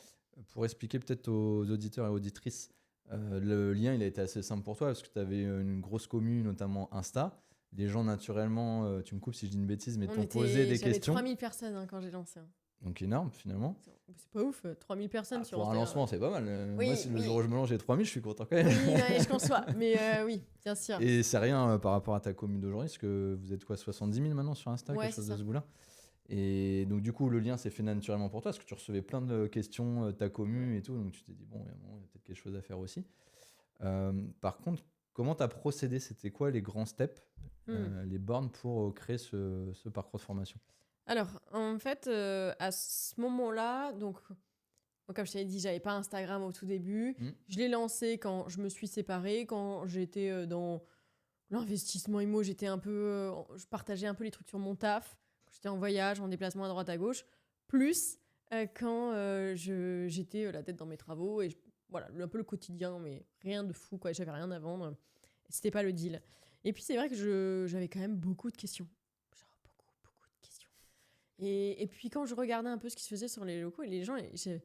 pour expliquer peut-être aux auditeurs et auditrices, le lien, il a été assez simple pour toi parce que tu avais une grosse commune, notamment Insta. Les gens, naturellement, tu me coupes si je dis une bêtise, mais t'ont posé des questions. J'avais 3000 personnes quand j'ai lancé. Donc énorme finalement. C'est pas ouf, 3000 personnes sur Pour un lancement, c'est pas mal. Oui, moi, si le jour où je me lance, j'ai 3000, je suis content quand même. Oui, je conçois, mais oui, bien sûr. Et c'est rien par rapport à ta commune d'aujourd'hui, parce que vous êtes quoi, 70 000 maintenant sur Insta, quelque chose de ce goût-là. Et donc du coup, le lien s'est fait naturellement pour toi, parce que tu recevais plein de questions de ta commune et tout, donc tu t'es dit, bon, il y a peut-être quelque chose à faire aussi. Par contre, comment tu as procédé ? C'était quoi les grands steps, les bornes pour créer ce parcours de formation ? Alors, en fait, à ce moment-là, donc comme je t'avais dit, j'avais pas Instagram au tout début. Je l'ai lancé quand je me suis séparée, quand j'étais dans l'investissement immo, j'étais un peu, je partageais un peu les trucs sur mon taf. J'étais en voyage, en déplacement à droite à gauche. Plus quand j'étais la tête dans mes travaux et voilà, un peu le quotidien, mais rien de fou, quoi. J'avais rien à vendre. C'était pas le deal. Et puis c'est vrai que j'avais quand même beaucoup de questions. Et puis quand je regardais un peu ce qui se faisait sur les locaux et les gens, j'ai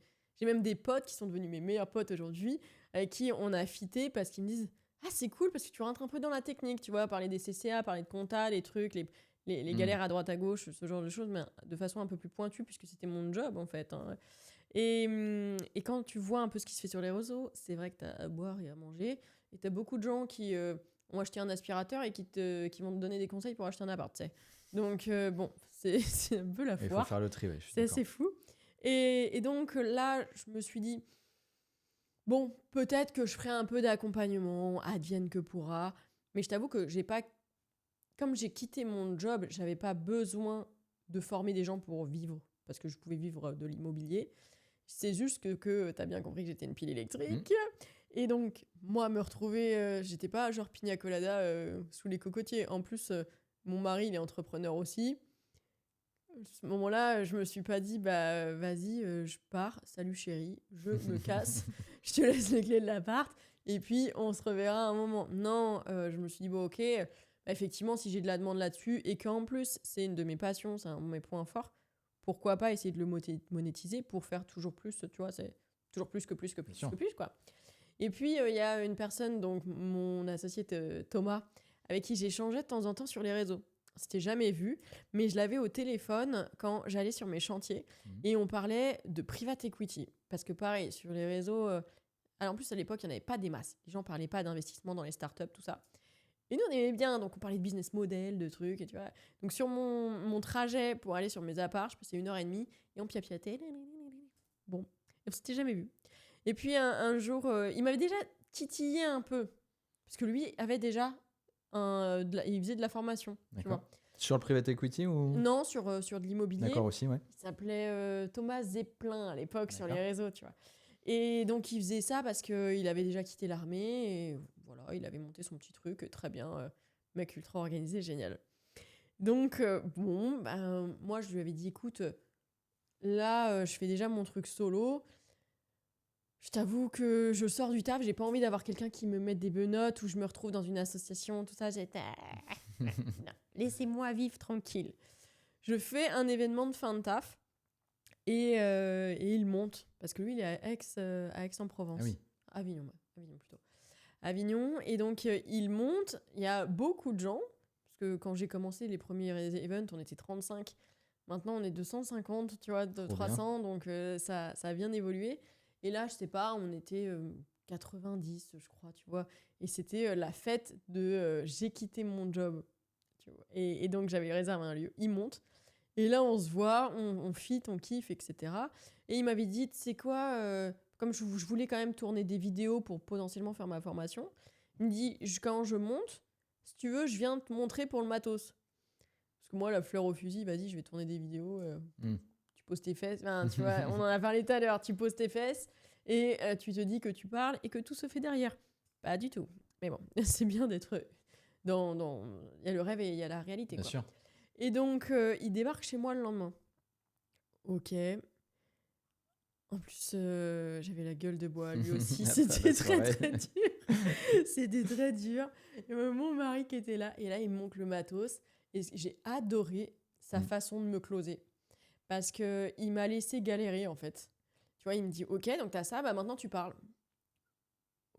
même des potes qui sont devenus mes meilleurs potes aujourd'hui, avec qui on a fité parce qu'ils me disent « Ah, c'est cool parce que tu rentres un peu dans la technique, tu vois, parler des CCA, parler de compta, les trucs, les galères à droite à gauche, ce genre de choses, mais de façon un peu plus pointue puisque c'était mon job en fait. Hein. Et quand tu vois un peu ce qui se fait sur les réseaux, c'est vrai que tu as à boire et à manger. Et tu as beaucoup de gens qui ont acheté un aspirateur et qui vont te donner des conseils pour acheter un appart, tu sais. Donc, bon, c'est un peu la Il faut foire. faire le tri, ouais, je suis C'est d'accord. assez fou. Et donc là, je me suis dit, bon, peut-être que je ferai un peu d'accompagnement, advienne que pourra. Mais je t'avoue que j'ai pas. Comme j'ai quitté mon job, j'avais pas besoin de former des gens pour vivre, parce que je pouvais vivre de l'immobilier. C'est juste que tu as bien compris que j'étais une pile électrique. Et donc, moi, me retrouver, j'étais pas genre pina colada sous les cocotiers. En plus, mon mari, il est entrepreneur aussi. À ce moment-là, je me suis pas dit, bah vas-y, je pars, salut chérie, je me casse, je te laisse les clés de l'appart, et puis on se reverra à un moment. Non, je me suis dit, bon ok, bah, effectivement, si j'ai de la demande là-dessus, et qu'en plus, c'est une de mes passions, c'est un de mes points forts, pourquoi pas essayer de le monétiser pour faire toujours plus, tu vois, c'est toujours plus que plus que plus que plus, quoi. Et puis, il y a une personne, donc mon associé Thomas, avec qui j'échangeais de temps en temps sur les réseaux. On s'était jamais vu, mais je l'avais au téléphone quand j'allais sur mes chantiers et on parlait de private equity. Parce que pareil, sur les réseaux, alors en plus à l'époque, il n'y en avait pas des masses. Les gens ne parlaient pas d'investissement dans les startups, tout ça. Et nous, on aimait bien, donc on parlait de business model, de trucs, et tu vois. Donc sur mon trajet pour aller sur mes apparts, je passais 1h30 et on piapiatait. Bon, et on s'était jamais vu. Et puis un jour, il m'avait déjà titillé un peu. Parce que lui avait déjà il faisait de la formation. Tu vois. Sur le private equity ou Non, sur de l'immobilier. D'accord aussi, ouais. Il s'appelait Thomas Zeppelin à l'époque sur les réseaux, tu vois. Et donc il faisait ça parce qu'il avait déjà quitté l'armée et voilà, il avait monté son petit truc, très bien, mec ultra organisé, génial. Donc bon, ben, moi je lui avais dit, écoute, là je fais déjà mon truc solo. Je t'avoue que je sors du taf, j'ai pas envie d'avoir quelqu'un qui me mette des benoîtes ou je me retrouve dans une association, tout ça. J'étais. Non, laissez-moi vivre tranquille. Je fais un événement de fin de taf et il monte. Parce que lui, il est à Aix-en-Provence. Ah oui. Avignon plutôt. Avignon. Et donc, il monte. Il y a beaucoup de gens. Parce que quand j'ai commencé les premiers events, on était 35. Maintenant, on est 250, tu vois, de 300. Bien. Donc, ça a bien évolué. Et là, je sais pas, on était 90, je crois, tu vois. Et c'était la fête de j'ai quitté mon job. Tu vois. Et donc, j'avais réservé un lieu. Il monte. Et là, on se voit, on fit, on kiffe, etc. Et il m'avait dit, tu sais quoi, comme je voulais quand même tourner des vidéos pour potentiellement faire ma formation, il me dit, quand je monte, si tu veux, je viens te montrer pour le matos. Parce que moi, la fleur au fusil, vas-y, je vais tourner des vidéos. Tu poses tes fesses. Enfin, tu vois, on en a parlé tout à l'heure. Tu poses tes fesses et tu te dis que tu parles et que tout se fait derrière. Pas du tout. Mais bon, c'est bien d'être dans... Il y a le rêve et il y a la réalité. Bien quoi. sûr. Et donc, il débarque chez moi le lendemain. Ok. En plus, j'avais la gueule de bois. Lui aussi, c'était très, très dur. C'était très dur. Et mon mari qui était là. Et là, il me montre le matos. Et j'ai adoré sa façon de me closer. Parce qu'il m'a laissé galérer, en fait. Tu vois, il me dit, ok, donc t'as ça, bah maintenant tu parles.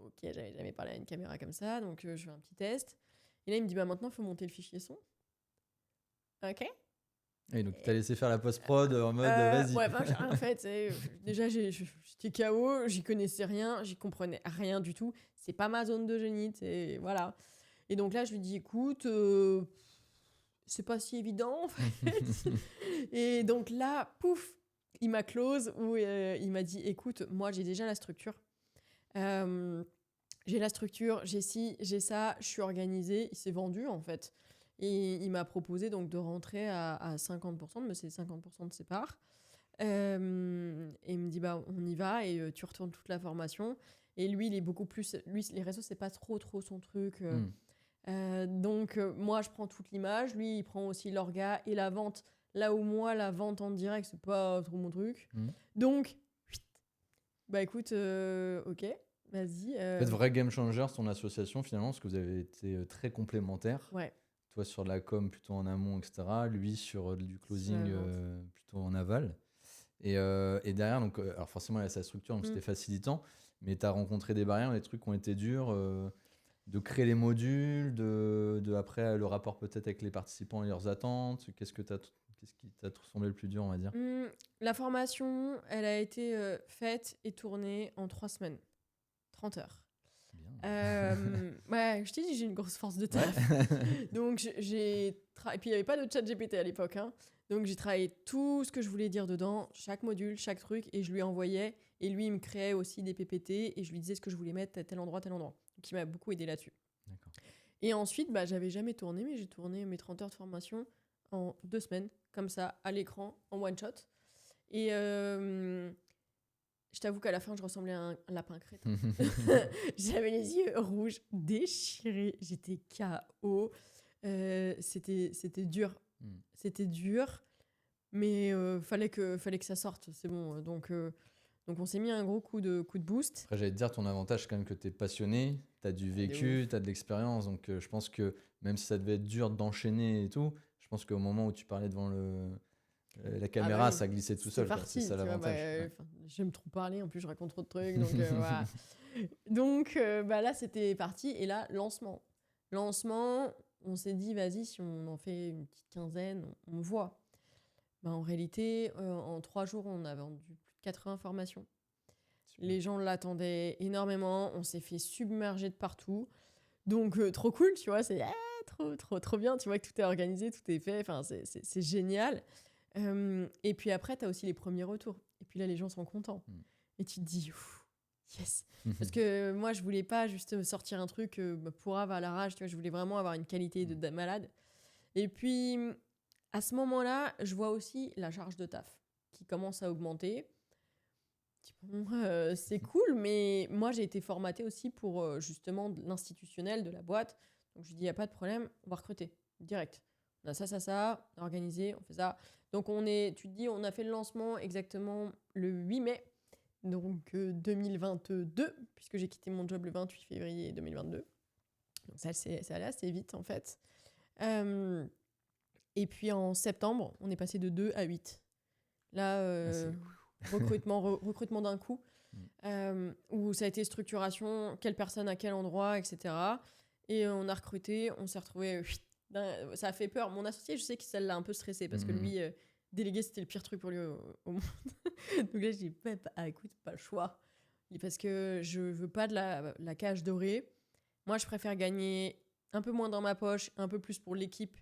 Ok, j'avais jamais parlé à une caméra comme ça, donc je fais un petit test. Et là, il me dit, bah maintenant, il faut monter le fichier son. Ok. Et donc, t'as laissé faire la post-prod en mode vas-y. Ouais, ben, en fait, déjà, j'étais KO, j'y connaissais rien, j'y comprenais rien du tout. C'est pas ma zone de génie, voilà. Et donc là, je lui dis, écoute, c'est pas si évident, en fait. Et donc là, pouf, il m'a close, où il m'a dit, écoute, moi, j'ai déjà la structure. J'ai la structure, j'ai ci, j'ai ça, je suis organisée. Il s'est vendu, en fait. Et il m'a proposé donc de rentrer à 50%, de me céder 50% de ses parts. Et il me dit, bah, on y va et tu retournes toute la formation. Et lui, il est beaucoup plus... Lui, les réseaux, c'est pas trop son truc. Donc, moi, je prends toute l'image. Lui, il prend aussi l'orga et la vente. Là où moi, la vente en direct, c'est pas trop mon truc. Donc, bah écoute, ok, vas-y. En fait, vrai game changer, ton association, finalement, parce que vous avez été très complémentaires. Ouais. Toi, sur de la com plutôt en amont, etc. Lui, sur du closing plutôt en aval. Et derrière, donc, alors forcément, il y a sa structure, donc c'était facilitant. Mais tu as rencontré des barrières, des trucs qui ont été durs, de créer les modules, de après le rapport peut-être avec les participants et leurs attentes. Qu'est-ce Qu'est-ce qui t'a semblé le plus dur, on va dire? La formation, elle a été faite et tournée en 3 semaines, 30 heures. Bien. Ouais, je t'ai dit, j'ai une grosse force de taf. Donc, et puis, il n'y avait pas de chat GPT à l'époque. Hein. Donc, j'ai travaillé tout ce que je voulais dire dedans, chaque module, chaque truc, et je lui envoyais. Et lui, il me créait aussi des PPT, et je lui disais ce que je voulais mettre à tel endroit, tel endroit. Donc, il m'a beaucoup aidé là-dessus. D'accord. Et ensuite, j'avais jamais tourné, mais j'ai tourné mes 30 heures de formation en 2 semaines, comme ça, à l'écran, en one shot. Et je t'avoue qu'à la fin, je ressemblais à un lapin crétin. J'avais les yeux rouges, déchirés, j'étais KO. C'était dur. C'était dur, mais fallait que ça sorte, c'est bon. Donc on s'est mis un gros coup de boost. Après, j'allais te dire, ton avantage, c'est quand même que tu es passionné, tu as du vécu, tu as de l'expérience. Donc, je pense que même si ça devait être dur d'enchaîner et tout, je pense qu'au moment où tu parlais devant la caméra, ça glissait tout seul. Parti, c'est ça l'avantage. J'aime trop parler, en plus, je raconte trop de trucs. Donc, voilà. Donc là, c'était parti. Et là, lancement. On s'est dit, vas-y, si on en fait une petite quinzaine, on voit. En réalité, en 3 jours, on a vendu plus de 80 formations. Super. Les gens l'attendaient énormément. On s'est fait submerger de partout. Donc, trop cool, tu vois. C'est trop bien. Tu vois que tout est organisé, tout est fait. Enfin, c'est génial. Et puis après, tu as aussi les premiers retours. Et puis là, les gens sont contents. Et tu te dis, yes. Parce que moi, je voulais pas juste sortir un truc pour à la rage. Tu vois, je voulais vraiment avoir une qualité de malade. Et puis, à ce moment-là, je vois aussi la charge de taf qui commence à augmenter. C'est cool, mais moi, j'ai été formatée aussi pour justement l'institutionnel de la boîte. Donc, je dis, il n'y a pas de problème, on va recruter direct. On a ça, organisé, on fait ça. Donc, tu te dis, on a fait le lancement exactement le 8 mai, donc 2022, puisque j'ai quitté mon job le 28 février 2022. Donc, ça allait assez vite, en fait. Et puis, en septembre, on est passé de 2 à 8. Là, recrutement d'un coup, où ça a été structuration, quelle personne à quel endroit, etc. Et on a recruté, on s'est retrouvés... ça a fait peur. Mon associé, je sais que ça l'a un peu stressé parce que lui, déléguer, c'était le pire truc pour lui au monde. Donc là, je dis, écoute, pas le choix. Parce que je veux pas de la cage dorée. Moi, je préfère gagner un peu moins dans ma poche, un peu plus pour l'équipe.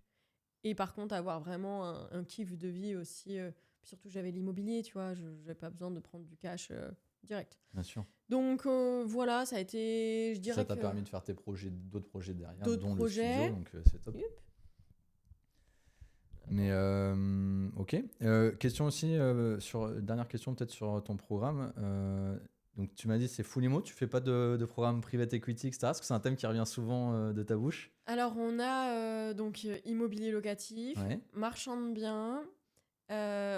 Et par contre, avoir vraiment un kiff de vie aussi. Surtout, j'avais l'immobilier, tu vois. Je n'avais pas besoin de prendre du cash direct. Bien sûr. Donc voilà, ça a été, je dirais. Ça t'a permis de faire d'autres projets derrière, dont le studio, donc c'est top. Yep. Mais ok. Question aussi, dernière question peut-être sur ton programme. Donc tu m'as dit c'est full IMO, tu fais pas de programme private equity, etc. Parce que c'est un thème qui revient souvent de ta bouche. Alors on a donc immobilier locatif, marchand de biens,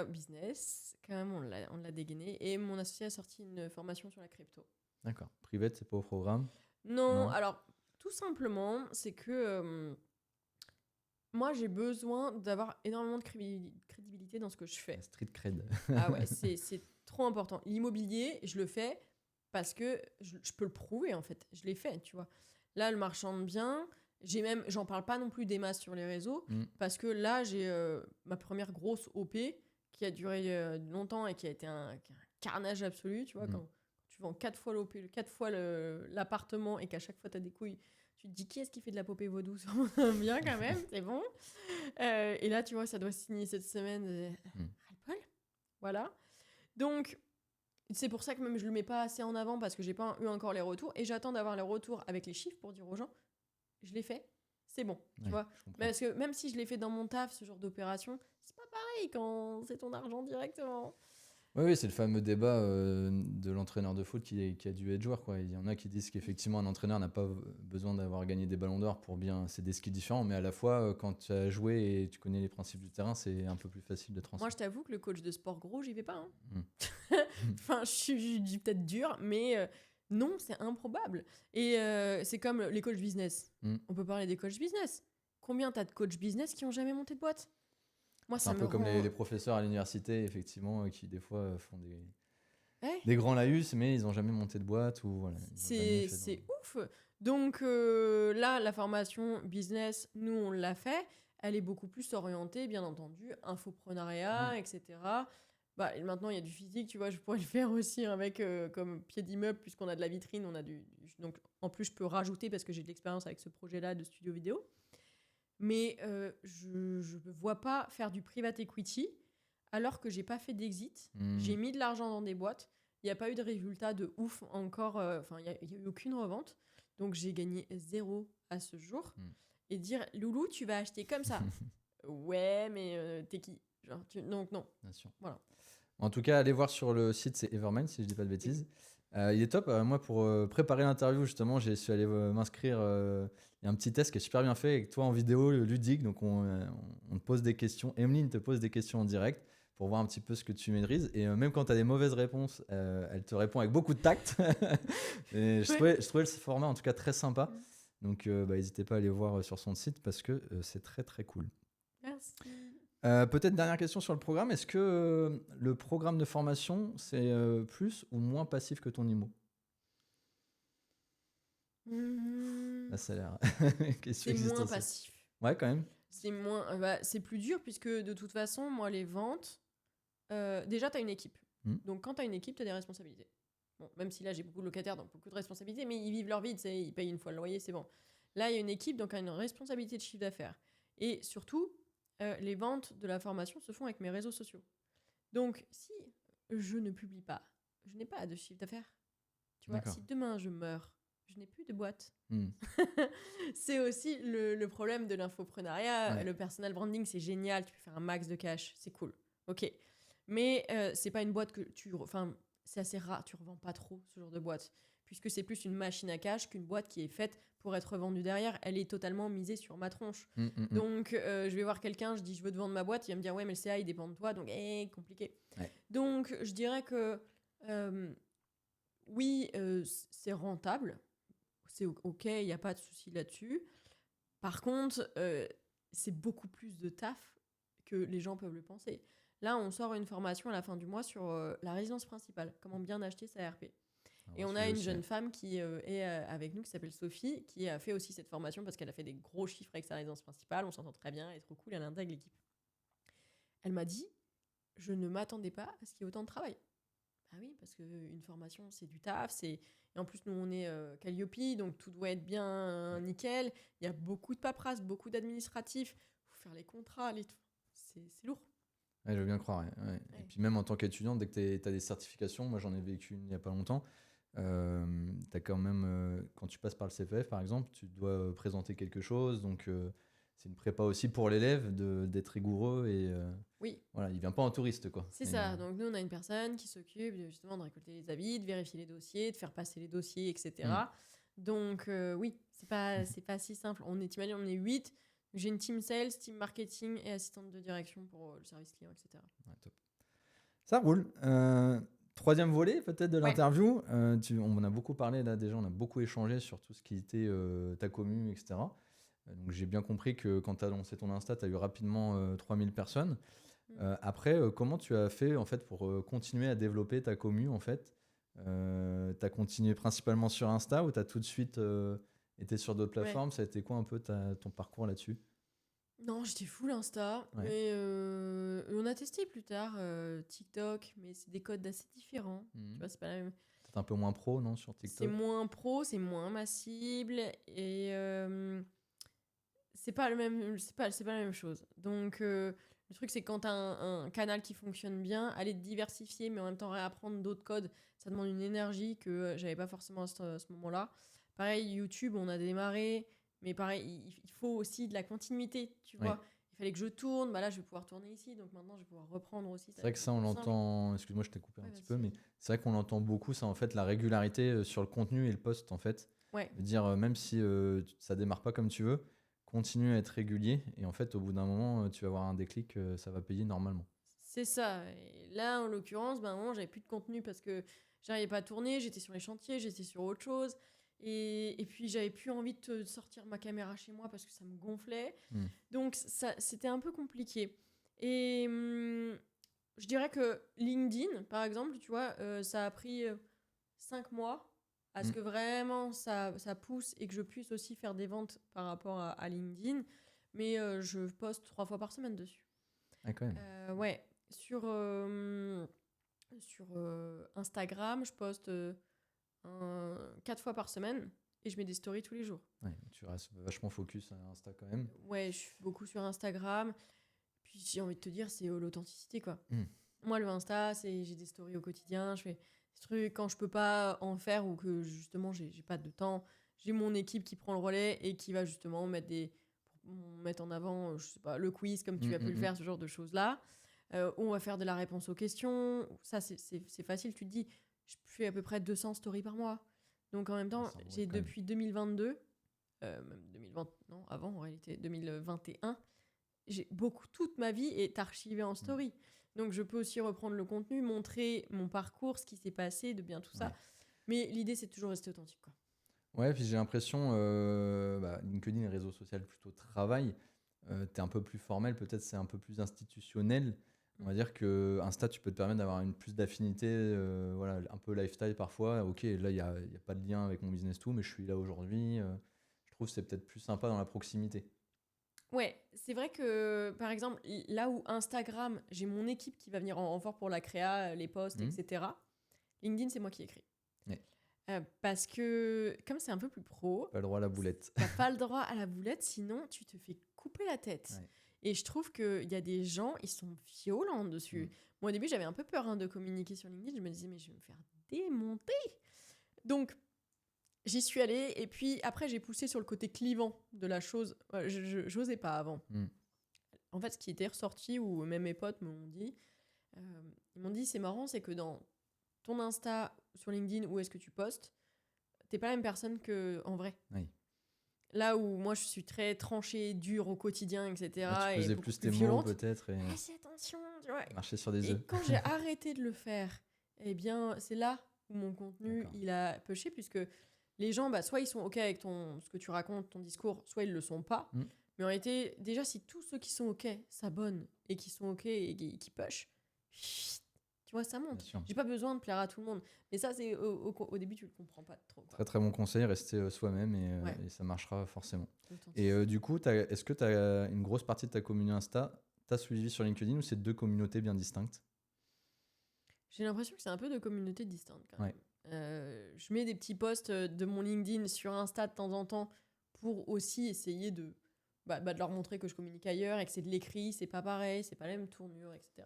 business, quand même on l'a dégainé. Et mon associé a sorti une formation sur la crypto. D'accord. Private, c'est pas au programme? Non, alors tout simplement, c'est que moi j'ai besoin d'avoir énormément de crédibilité dans ce que je fais. Street cred. Ah ouais, c'est trop important. L'immobilier, je le fais parce que je peux le prouver en fait. Je l'ai fait, tu vois. Là, le marchand de biens, j'en parle pas non plus des masses sur les réseaux parce que là, j'ai ma première grosse OP qui a duré longtemps et qui a été un carnage absolu, tu vois, quand tu vends 4 fois l'OP, 4 fois l'appartement et qu'à chaque fois tu as des couilles, tu te dis qui est-ce qui fait de la popée vaudou sur mon bien quand même, c'est bon. Et là, tu vois, ça doit signer cette semaine. Ras-le-bol. Voilà. Donc, c'est pour ça que même je le mets pas assez en avant parce que j'ai pas eu encore les retours et j'attends d'avoir les retours avec les chiffres pour dire aux gens je l'ai fait, c'est bon, tu vois. Parce que même si je l'ai fait dans mon taf, ce genre d'opération, c'est pas pareil quand c'est ton argent directement. Oui, c'est le fameux débat de l'entraîneur de foot qui a dû être joueur, quoi. Il y en a qui disent qu'effectivement un entraîneur n'a pas besoin d'avoir gagné des ballons d'or pour bien, c'est des skills différents, mais à la fois quand tu as joué et tu connais les principes du terrain, c'est un peu plus facile de transmettre. Moi, je t'avoue que le coach de sport gros, j'y vais pas. Enfin, je dis peut-être dur, mais non, c'est improbable. Et c'est comme les coachs business. On peut parler des coachs business. Combien t'as de coachs business qui ont jamais monté de boîte? Moi, c'est un peu comme les professeurs à l'université, effectivement, qui des fois font des grands laïus, mais ils n'ont jamais monté de boîte. Ou, voilà, c'est ouf. Donc là, la formation business, nous, on l'a fait. elle est beaucoup plus orientée, bien entendu, infoprenariat, etc. Bah, et maintenant, il y a du physique, tu vois, je pourrais le faire aussi avec comme pied d'immeuble, puisqu'on a de la vitrine, donc en plus, je peux rajouter, parce que j'ai de l'expérience avec ce projet-là de studio vidéo. Mais je ne vois pas faire du private equity alors que j'ai pas fait d'exit. J'ai mis de l'argent dans des boîtes. Il n'y a pas eu de résultat de ouf encore. Enfin, il n'y a eu aucune revente. Donc, j'ai gagné 0 à ce jour. Et dire, Loulou, tu vas acheter comme ça. Ouais, mais t'es qui? Genre, donc, non. Bien sûr. Voilà. En tout cas, allez voir sur le site, c'est Evermind, si je dis pas de bêtises. Il est top. Moi, pour préparer l'interview, justement, j'ai su aller m'inscrire. Il y a un petit test qui est super bien fait avec toi en vidéo ludique. Donc, on te pose des questions. Emeline te pose des questions en direct pour voir un petit peu ce que tu maîtrises. Et même quand tu as des mauvaises réponses, elle te répond avec beaucoup de tact. Et je trouvais ce format, en tout cas, très sympa. Donc, n'hésitez pas à aller voir sur son site parce que c'est très, très cool. Merci. Peut-être dernière question sur le programme. Est-ce que le programme de formation, c'est plus ou moins passif que ton IMO? Là, ça a l'air question C'est moins existentielle. passif. Ouais, quand même. C'est plus dur puisque de toute façon, moi, les ventes, déjà, tu as une équipe. Donc, quand tu as une équipe, tu as des responsabilités. Bon, même si là, j'ai beaucoup de locataires, donc beaucoup de responsabilités, mais ils vivent leur vie, ils payent une fois le loyer, c'est bon. Là, il y a une équipe, donc il y a une responsabilité de chiffre d'affaires. Et surtout, les ventes de la formation se font avec mes réseaux sociaux. Donc, si je ne publie pas, je n'ai pas de chiffre d'affaires. Tu vois, si demain je meurs, je n'ai plus de boîte. C'est aussi le problème de l'infoprenariat. Ouais. Le personal branding, c'est génial. Tu peux faire un max de cash. C'est cool. OK. Mais c'est pas une boîte que tu... Enfin, c'est assez rare. Tu revends pas trop ce genre de boîte. Puisque c'est plus une machine à cash qu'une boîte qui est faite pour être vendue derrière. Elle est totalement misée sur ma tronche. Donc, je vais voir quelqu'un, je dis, je veux te vendre ma boîte. Il va me dire, ouais, mais le CA, il dépend de toi. Donc, compliqué. Ouais. Donc, je dirais que... oui, c'est rentable. C'est OK, il n'y a pas de souci là-dessus. Par contre, c'est beaucoup plus de taf que les gens peuvent le penser. Là, on sort une formation à la fin du mois sur la résidence principale, comment bien acheter sa RP. Et on a une jeune femme qui est avec nous, qui s'appelle Sophie, qui a fait aussi cette formation parce qu'elle a fait des gros chiffres avec sa résidence principale. On s'entend très bien, elle est trop cool, elle intègre l'équipe. Elle m'a dit, je ne m'attendais pas à ce qu'il y ait autant de travail. Ah oui, parce qu'une formation, c'est du taf. Et en plus, nous, on est Calliope, donc tout doit être bien nickel. Il y a beaucoup de paperasse, beaucoup d'administratifs. Il faut faire les contrats, c'est lourd. Ouais, je veux bien croire. Ouais. Et puis même en tant qu'étudiant, dès que tu as des certifications, moi j'en ai vécu une il n'y a pas longtemps, tu as quand même, quand tu passes par le CPF par exemple, tu dois présenter quelque chose. Donc c'est une prépa aussi pour l'élève d'être rigoureux. Et oui. Voilà, il ne vient pas en touriste, quoi. C'est ça. Donc nous, on a une personne qui s'occupe justement de récolter les avis, de vérifier les dossiers, de faire passer les dossiers, etc. Donc oui, c'est pas si simple. T'imagines, on est 8. J'ai une team sales, team marketing et assistante de direction pour le service client, etc. Ouais, top. Ça roule. Troisième volet peut-être de l'interview. On en a beaucoup parlé là déjà, on a beaucoup échangé sur tout ce qui était ta commu, etc. Donc j'ai bien compris que quand tu as lancé ton Insta, tu as eu rapidement 3000 personnes. Après, comment tu as fait en fait, pour continuer à développer ta commu en fait tu as continué principalement sur Insta ou tu as tout de suite été sur d'autres plateformes? Ça a été quoi un peu ton parcours là-dessus? Non, j'étais full Insta. Ouais. Mais on a testé plus tard TikTok, mais c'est des codes assez différents. Tu vois, c'est pas la même. Peut-être un peu moins pro, non, sur TikTok? C'est moins pro, c'est moins ma cible et c'est pas la même chose. Donc le truc, c'est que quand tu as un canal qui fonctionne bien, aller te diversifier, mais en même temps réapprendre d'autres codes, ça demande une énergie que j'avais pas forcément à ce moment-là. Pareil, YouTube, on a démarré, mais pareil, il faut aussi de la continuité, tu vois. Il fallait que je tourne, là, je vais pouvoir tourner ici, donc maintenant, je vais pouvoir reprendre aussi. C'est vrai que ça, on l'entend... Excuse-moi, je t'ai coupé un petit peu, mais c'est vrai qu'on l'entend beaucoup, ça, en fait, la régularité sur le contenu et le post, en fait. Ouais. Dire, même si ça démarre pas comme tu veux, continue à être régulier et en fait au bout d'un moment tu vas avoir un déclic, ça va payer normalement. C'est ça. Et là en l'occurrence, à un moment j'avais plus de contenu parce que j'arrivais pas à tourner, j'étais sur les chantiers, j'étais sur autre chose et puis j'avais plus envie de sortir ma caméra chez moi parce que ça me gonflait. Donc ça, c'était un peu compliqué. Et je dirais que LinkedIn par exemple, tu vois, ça a pris 5 mois à ce que vraiment ça pousse et que je puisse aussi faire des ventes par rapport à LinkedIn. mais je poste 3 fois par semaine dessus. Ah, quand même. Ouais, sur Instagram, je poste 4 fois par semaine et je mets des stories tous les jours. Ouais, tu restes vachement focus à Insta quand même. Ouais, je suis beaucoup sur Instagram. Puis j'ai envie de te dire, c'est l'authenticité, quoi. Mm. Moi, le Insta, j'ai des stories au quotidien, je fais des trucs quand je peux pas en faire ou que justement j'ai pas de temps. J'ai mon équipe qui prend le relais et qui va justement mettre en avant, je sais pas, le quiz comme tu as pu le faire, ce genre de choses-là. On va faire de la réponse aux questions. Ça, c'est facile. Tu te dis, je fais à peu près 200 stories par mois. Donc en même temps, j'ai depuis 2022, même 2020, non, avant en réalité, 2021, toute ma vie est archivée en story. Donc je peux aussi reprendre le contenu, montrer mon parcours, ce qui s'est passé, de bien tout ça. Mais l'idée, c'est toujours rester authentique, quoi. Ouais, puis j'ai l'impression, LinkedIn, les réseaux sociaux plutôt travail. T'es un peu plus formel, peut-être c'est un peu plus institutionnel. On va dire que Insta, tu peux te permettre d'avoir plus d'affinité, voilà, un peu lifestyle parfois. Ok, là, il n'y a pas de lien avec mon business tout, mais je suis là aujourd'hui. Je trouve que c'est peut-être plus sympa dans la proximité. Ouais, c'est vrai que, par exemple, là où Instagram, j'ai mon équipe qui va venir en renfort pour la créa, les posts, etc. LinkedIn, c'est moi qui écris. Ouais. Parce que, comme c'est un peu plus pro... Pas le droit à la boulette. T'as pas le droit à la boulette, sinon tu te fais couper la tête. Ouais. Et je trouve qu'il y a des gens, ils sont violents dessus. Moi, au début, j'avais un peu peur de communiquer sur LinkedIn. Je me disais, mais je vais me faire démonter. Donc, j'y suis allée. Et puis, après, j'ai poussé sur le côté clivant de la chose. Je n'osais pas avant. En fait, ce qui était ressorti, ou même mes potes m'ont dit, ils m'ont dit, c'est marrant, c'est que dans ton Insta, sur LinkedIn, où est-ce que tu postes, t'es pas la même personne qu'en vrai. Oui. Là où moi je suis très tranchée, dure au quotidien, etc. Là, tu pesais plus tes violente, mots peut-être. Et... fais attention, tu vois. Marcher sur des œufs. Et quand j'ai arrêté de le faire, eh bien c'est là où mon contenu il a pêché, puisque les gens, soit ils sont OK avec ce que tu racontes, ton discours, soit ils le sont pas. Mais en réalité, déjà si tous ceux qui sont OK s'abonnent et qui sont OK et qui push, tu vois, ça monte. J'ai pas besoin de plaire à tout le monde. Mais ça, c'est au début, tu le comprends pas trop. Très très bon conseil, rester soi-même et ça marchera forcément. Et du coup, est-ce que tu as une grosse partie de ta communauté Insta, t'as suivi sur LinkedIn ou c'est deux communautés bien distinctes? J'ai l'impression que c'est un peu de communautés distinctes quand même. Je mets des petits posts de mon LinkedIn sur Insta de temps en temps pour aussi essayer de leur montrer que je communique ailleurs et que c'est de l'écrit, c'est pas pareil, c'est pas la même tournure, etc.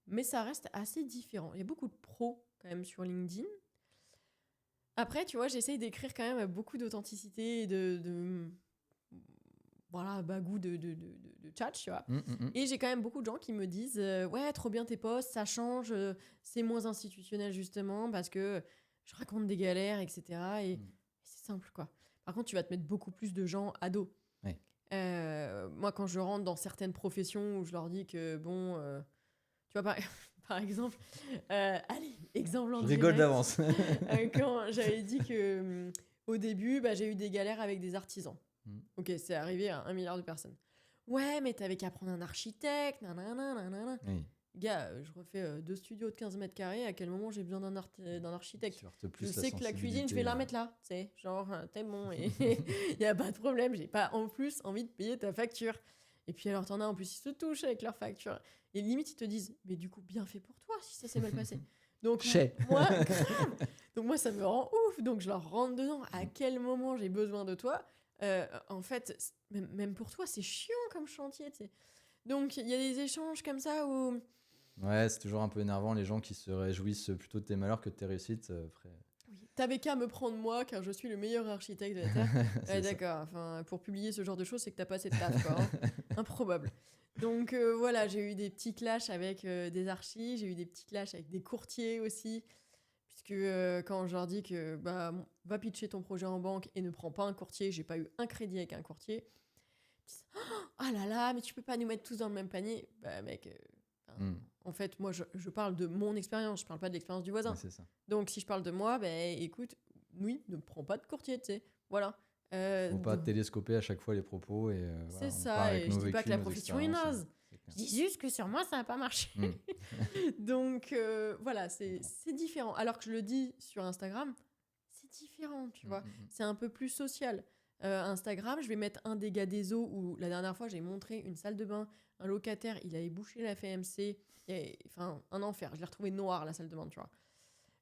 Mais ça reste assez différent. Il y a beaucoup de pros quand même sur LinkedIn. Après, tu vois, j'essaye d'écrire quand même beaucoup d'authenticité et bagou de chat, tu vois. Et j'ai quand même beaucoup de gens qui me disent ouais, trop bien tes posts, ça change, c'est moins institutionnel justement parce que je raconte des galères, etc. Et c'est simple, quoi. Par contre, tu vas te mettre beaucoup plus de gens à dos. Moi, quand je rentre dans certaines professions où je leur dis que tu vois, par exemple, allez, exemple en direct. Je rigole d'avance. Quand j'avais dit que au début, j'ai eu des galères avec des artisans. Ok, c'est arrivé à 1 milliard de personnes. Ouais, mais t'avais qu'à prendre un architecte, nanana. Gars, je refais 2 studios de 15 mètres carrés. À quel moment j'ai besoin d'un architecte? Je sais que la cuisine, je vais la mettre là. Tu sais, genre, t'es bon. Et il n'y a pas de problème. J'ai pas en plus envie de payer ta facture. Et puis alors, t'en as en plus, ils se touchent avec leur facture. Et limite, ils te disent, mais du coup, bien fait pour toi si ça s'est mal passé. Donc, moi, grave. Donc, moi, ça me rend ouf. Donc, je leur rentre dedans. À quel moment j'ai besoin de toi? En fait, même pour toi, c'est chiant comme chantier. T'sais. Donc, il y a des échanges comme ça où... Ouais, c'est toujours un peu énervant, les gens qui se réjouissent plutôt de tes malheurs que de tes réussites. Oui. T'avais qu'à me prendre moi, car je suis le meilleur architecte de la Terre. D'accord, enfin, pour publier ce genre de choses, c'est que t'as pas assez de taf, quoi. Hein. Improbable. Donc voilà, j'ai eu des petits clashs avec des archis, j'ai eu des petits clashs avec des courtiers aussi. Puisque quand je leur dis que va pitcher ton projet en banque et ne prends pas un courtier, j'ai pas eu un crédit avec un courtier. Ils disent, oh là là, mais tu peux pas nous mettre tous dans le même panier. Bah mec, en fait, moi je parle de mon expérience, je parle pas de l'expérience du voisin. Ouais, c'est ça. Donc si je parle de moi, écoute, oui, ne prends pas de courtier, tu sais. Voilà. Faut pas télescoper à chaque fois les propos. C'est ça, et je dis pas que la profession est naze. Je dis juste que sur moi, ça n'a pas marché. Donc, voilà, c'est différent. Alors que je le dis sur Instagram, c'est différent, tu vois. C'est un peu plus social. Instagram, je vais mettre un dégât des eaux où la dernière fois, j'ai montré une salle de bain, un locataire, il avait bouché la FMC, enfin, un enfer. Je l'ai retrouvé noir, la salle de bain, tu vois.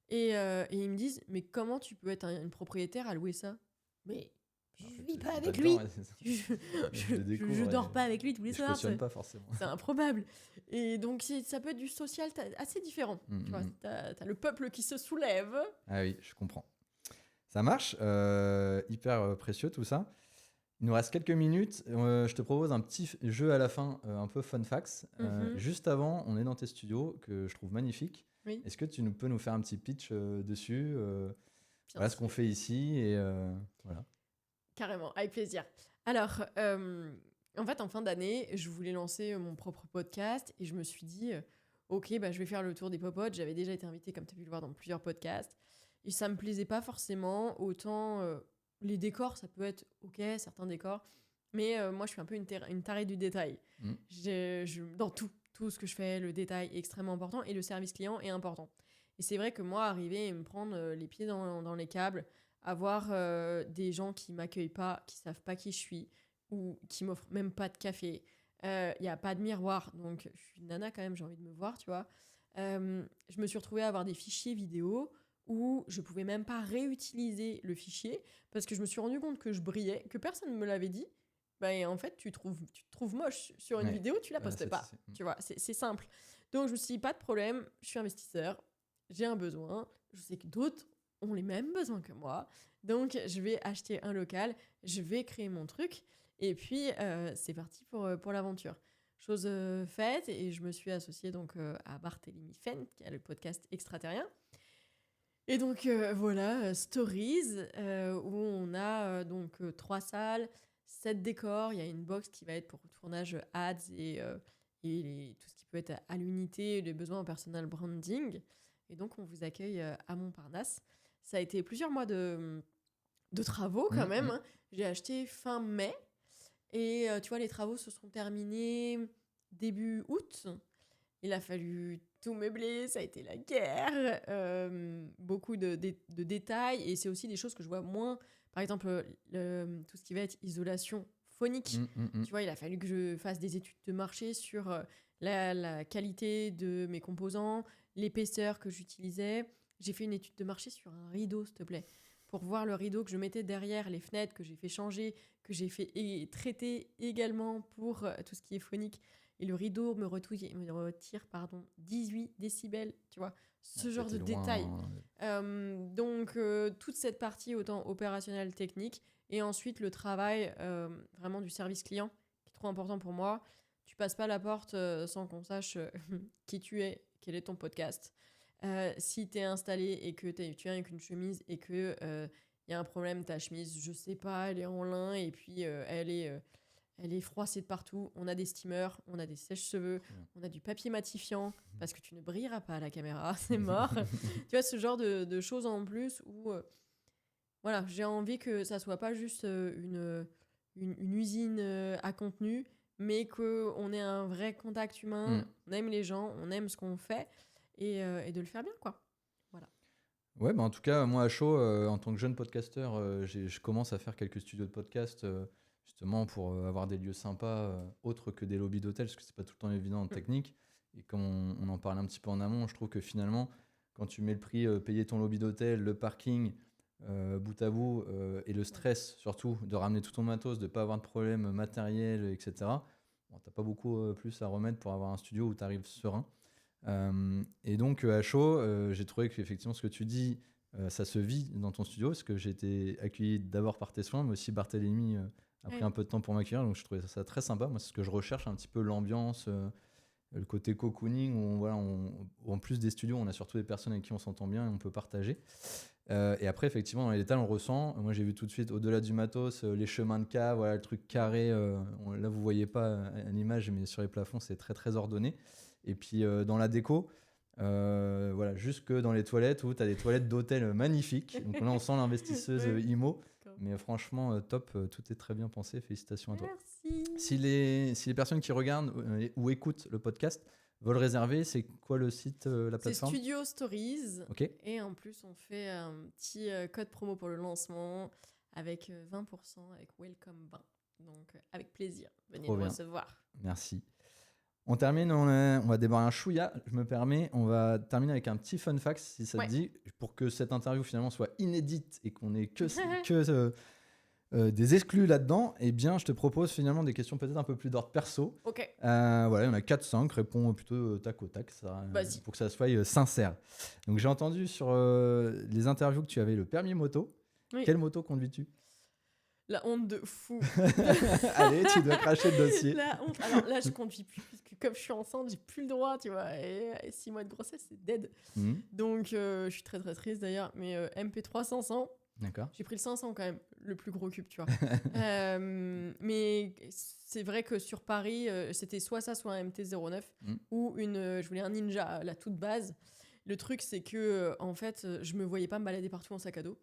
Et ils me disent, mais comment tu peux être une propriétaire à louer ça? Mais je En fait, vis pas t'es avec dedans, lui. ouais, c'est ça. Je Je découvre, je dors pas avec lui tous les et je soirs. cautionne pas forcément. C'est improbable. Et donc, ça peut être du social assez différent. Tu vois, t'as le peuple qui se soulève. Ah oui, je comprends. Ça marche, hyper précieux tout ça. Il nous reste quelques minutes. Je te propose un petit jeu à la fin, un peu fun facts. Juste avant, on est dans tes studios que je trouve magnifiques. Oui. Est-ce que peux nous faire un petit pitch dessus voilà ce sûr. qu'on fait ici et voilà. Carrément, avec plaisir. Alors, en fait, en fin d'année, je voulais lancer mon propre podcast et je me suis dit, ok, bah, je vais faire le tour des popotes. J'avais déjà été invitée, comme tu as pu le voir, dans plusieurs podcasts. Et ça me plaisait pas forcément. Autant les décors, ça peut être ok, certains décors. Mais moi, je suis un peu une tarée du détail. Dans tout ce que je fais, le détail est extrêmement important et le service client est important. Et c'est vrai que moi, arriver et me prendre les pieds dans les câbles, avoir des gens qui m'accueillent pas, qui savent pas qui je suis, ou qui m'offrent même pas de café. Il y a pas de miroir, donc je suis une nana quand même, j'ai envie de me voir, tu vois. Je me suis retrouvée à avoir des fichiers vidéo où je pouvais même pas réutiliser le fichier parce que je me suis rendu compte que je brillais, que personne ne me l'avait dit. Ben, en fait, tu te trouves moche sur une vidéo, tu la postes pas. Tu vois, c'est simple. Donc je me suis dit, pas de problème, je suis investisseur, j'ai un besoin, je sais que d'autres ont les mêmes besoins que moi. Donc, je vais acheter un local, je vais créer mon truc, et puis c'est parti pour l'aventure. Chose faite, et je me suis associée donc à Barthélémy Fenn, qui a le podcast Extraterrien. Et donc voilà, Stories, où on a donc 3 salles, 7 décors, il y a une box qui va être pour tournage ads et tout ce qui peut être à l'unité, les besoins en personal branding. Et donc on vous accueille à Montparnasse. Ça a été plusieurs mois de travaux quand même. Hein. J'ai acheté fin mai et tu vois, les travaux se sont terminés début août. Il a fallu tout meubler, ça a été la guerre, beaucoup de détails et c'est aussi des choses que je vois moins. Par exemple, tout ce qui va être isolation phonique. Tu vois, il a fallu que je fasse des études de marché sur la qualité de mes composants, l'épaisseur que j'utilisais. J'ai fait une étude de marché sur un rideau, s'il te plaît, pour voir le rideau que je mettais derrière les fenêtres, que j'ai fait changer, que j'ai fait traiter également pour tout ce qui est phonique. Et le rideau me retire 18 décibels, tu vois, ce genre de détails. Donc, toute cette partie autant opérationnelle, technique, et ensuite le travail vraiment du service client, qui est trop important pour moi. Tu passes pas la porte sans qu'on sache qui tu es, quel est ton podcast. Si tu es installé et que tu viens avec une chemise et que y a un problème, ta chemise, je sais pas, elle est en lin et puis elle est froissée de partout. On a des steamers, on a des sèche-cheveux, on a du papier matifiant parce que tu ne brilleras pas à la caméra, c'est mort. Tu vois, ce genre de choses en plus où voilà, j'ai envie que ça soit pas juste une usine à contenu, mais qu'on ait un vrai contact humain, on aime les gens, on aime ce qu'on fait et de le faire bien, quoi. Voilà. Ouais, bah en tout cas, moi à chaud, en tant que jeune podcasteur, je commence à faire quelques studios de podcast justement pour avoir des lieux sympas autres que des lobbies d'hôtel, parce que c'est pas tout le temps évident en technique. Et comme on en parlait un petit peu en amont, je trouve que finalement, quand tu mets le prix, payer ton lobby d'hôtel, le parking, bout à bout, et le stress surtout de ramener tout ton matos, de pas avoir de problème matériel, etc. Bon, t'as pas beaucoup plus à remettre pour avoir un studio où tu arrives serein. Et donc à chaud, j'ai trouvé qu'effectivement ce que tu dis, ça se vit dans ton studio, parce que j'ai été accueilli d'abord par tes soins, mais aussi Barthélémy a pris un peu de temps pour m'accueillir, donc je trouvais ça très sympa. Moi, c'est ce que je recherche, un petit peu l'ambiance, le côté cocooning, où où en plus des studios, on a surtout des personnes avec qui on s'entend bien et on peut partager. Et après, effectivement, dans les détails, on ressent. Moi, j'ai vu tout de suite, au-delà du matos, les chemins de cave, voilà, le truc carré. Là, vous voyez pas à l'image, mais sur les plafonds, c'est très, très ordonné. Et puis, dans la déco, voilà, jusque dans les toilettes, où tu as des toilettes d'hôtel magnifiques. Donc là, on sent l'investisseuse IMO. Mais franchement, top, tout est très bien pensé. Félicitations à toi. Merci. Si les personnes qui regardent ou écoutent le podcast veulent réserver, c'est quoi le site, la plateforme ? C'est Studio Stories. Ok. Et en plus, on fait un petit code promo pour le lancement avec 20% avec Welcome 20. Donc, avec plaisir, venez Trop nous bien. recevoir. Merci. On termine, on va démarrer un chouïa, je me permets. On va terminer avec un petit fun fact, si ça te dit, pour que cette interview finalement soit inédite et qu'on ait que des exclus là-dedans. Eh bien, je te propose finalement des questions peut-être un peu plus d'ordre perso. Ok. Voilà, il y en a 4-5, réponds plutôt tac au tac, Vas-y. pour que ça soit sincère. Donc, j'ai entendu sur les interviews que tu avais le permis moto. Oui. Quelle moto conduis-tu? La honte de fou. Allez, tu dois cracher le dossier. La honte. Alors là, je conduis plus, parce que comme je suis enceinte, j'ai plus le droit, tu vois. Et 6 mois de grossesse, c'est dead. Donc, je suis très très triste d'ailleurs. Mais MP3 500, D'accord. j'ai pris le 500 quand même, le plus gros cube, tu vois. Mais c'est vrai que sur Paris, c'était soit ça, soit un MT-09, ou je voulais un Ninja, la toute base. Le truc, c'est que, en fait, je me voyais pas me balader partout en sac à dos.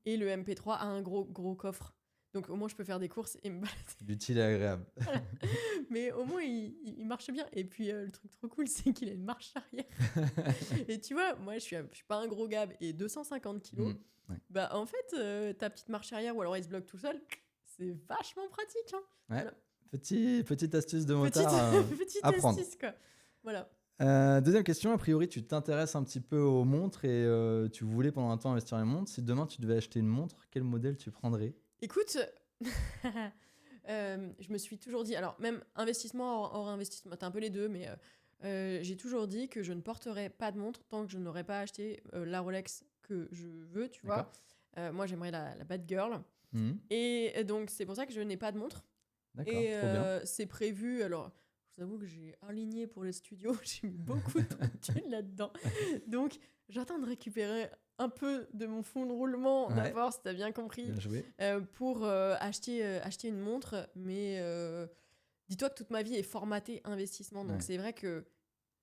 Et le MP3 a un gros coffre. Donc au moins, je peux faire des courses et me balader. L'utile et agréable. Voilà. Mais au moins, il marche bien. Et puis, le truc trop cool, c'est qu'il a une marche arrière. Et tu vois, moi, je suis pas un gros gab et 250 kilos. Ouais. Bah, en fait, ta petite marche arrière ou alors il se bloque tout seul, c'est vachement pratique. Hein. Ouais. Voilà. Petite astuce de motard. Petite apprendre. astuce, quoi. Voilà. Deuxième question, a priori, tu t'intéresses un petit peu aux montres et tu voulais pendant un temps investir dans les montres. Si demain, tu devais acheter une montre, quel modèle tu prendrais? Écoute, je me suis toujours dit, alors même investissement hors investissement, t'as un peu les deux, mais j'ai toujours dit que je ne porterais pas de montre tant que je n'aurais pas acheté la Rolex que je veux, tu vois. Moi, j'aimerais la Bad Girl. Et donc, c'est pour ça que je n'ai pas de montre. D'accord, et trop bien. c'est prévu, alors, je vous avoue que j'ai aligné pour le studio, j'ai mis beaucoup de thunes là-dedans. Donc, j'attends de récupérer un peu de mon fonds de roulement, d'abord, si t'as bien compris, Bien joué. pour acheter une montre. Mais dis-toi que toute ma vie est formatée investissement. Donc, c'est vrai que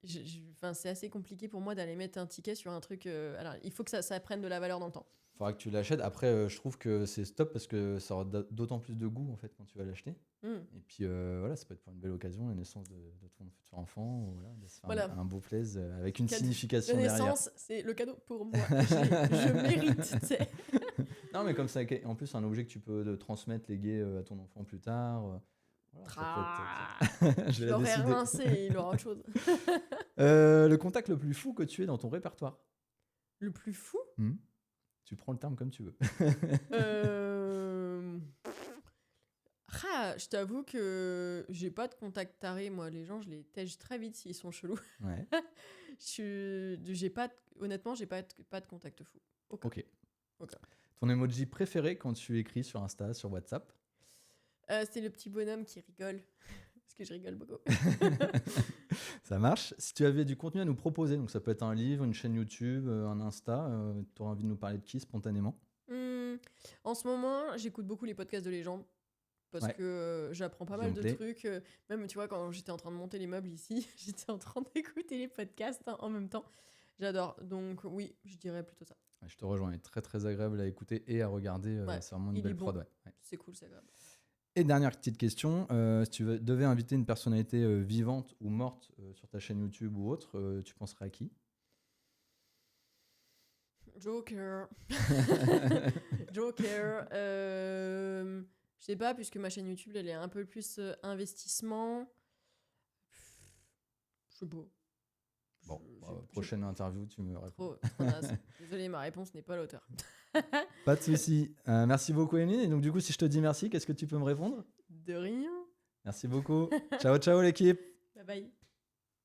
c'est assez compliqué pour moi d'aller mettre un ticket sur un truc. Alors, il faut que ça prenne de la valeur dans le temps. Il faudra que tu l'achètes. Après, je trouve que c'est top parce que ça aura d'autant plus de goût en fait quand tu vas l'acheter. Et puis voilà, ça peut être pour une belle occasion, la naissance de ton futur enfant, ou voilà, de se faire un beau plaisir avec une signification derrière. La naissance, c'est le cadeau pour moi. Je mérite, tu sais. Non, mais comme ça, en plus, un objet que tu peux transmettre, léguer à ton enfant plus tard. Je l'aurais rincé et il aura autre chose. Le contact le plus fou que tu aies dans ton répertoire? Le plus fou? Tu prends le terme comme tu veux. Je t'avoue que j'ai pas de contact taré. Moi, les gens, je les tège très vite s'ils sont chelous. Ouais. Honnêtement, j'ai pas de contact fou. Ok. Ton emoji préféré quand tu écris sur Insta, sur WhatsApp? C'est le petit bonhomme qui rigole. Parce que je rigole beaucoup. Ça marche. Si tu avais du contenu à nous proposer, donc ça peut être un livre, une chaîne YouTube, un Insta, tu aurais envie de nous parler de qui spontanément? En ce moment, j'écoute beaucoup les podcasts de légendes. Parce que j'apprends pas mal de trucs. Même, tu vois, quand j'étais en train de monter les meubles ici, j'étais en train d'écouter les podcasts en même temps. J'adore. Donc oui, je dirais plutôt ça. Je te rejoins. Il est très très agréable à écouter et à regarder. C'est vraiment une belle prod. Ouais. C'est cool, c'est agréable. Et dernière petite question, si tu devais inviter une personnalité vivante ou morte sur ta chaîne YouTube ou autre, tu penserais à qui? Joker. Joker. Je sais pas, puisque ma chaîne YouTube, elle est un peu plus investissement. Je sais pas. Bon, prochaine interview, tu me réponds. Trop naze. Désolée, ma réponse n'est pas à l'auteur. Pas de souci. Merci beaucoup, Emeline. Et donc, du coup, si je te dis merci, qu'est-ce que tu peux me répondre? De rien. Merci beaucoup. Ciao, ciao, l'équipe. Bye bye.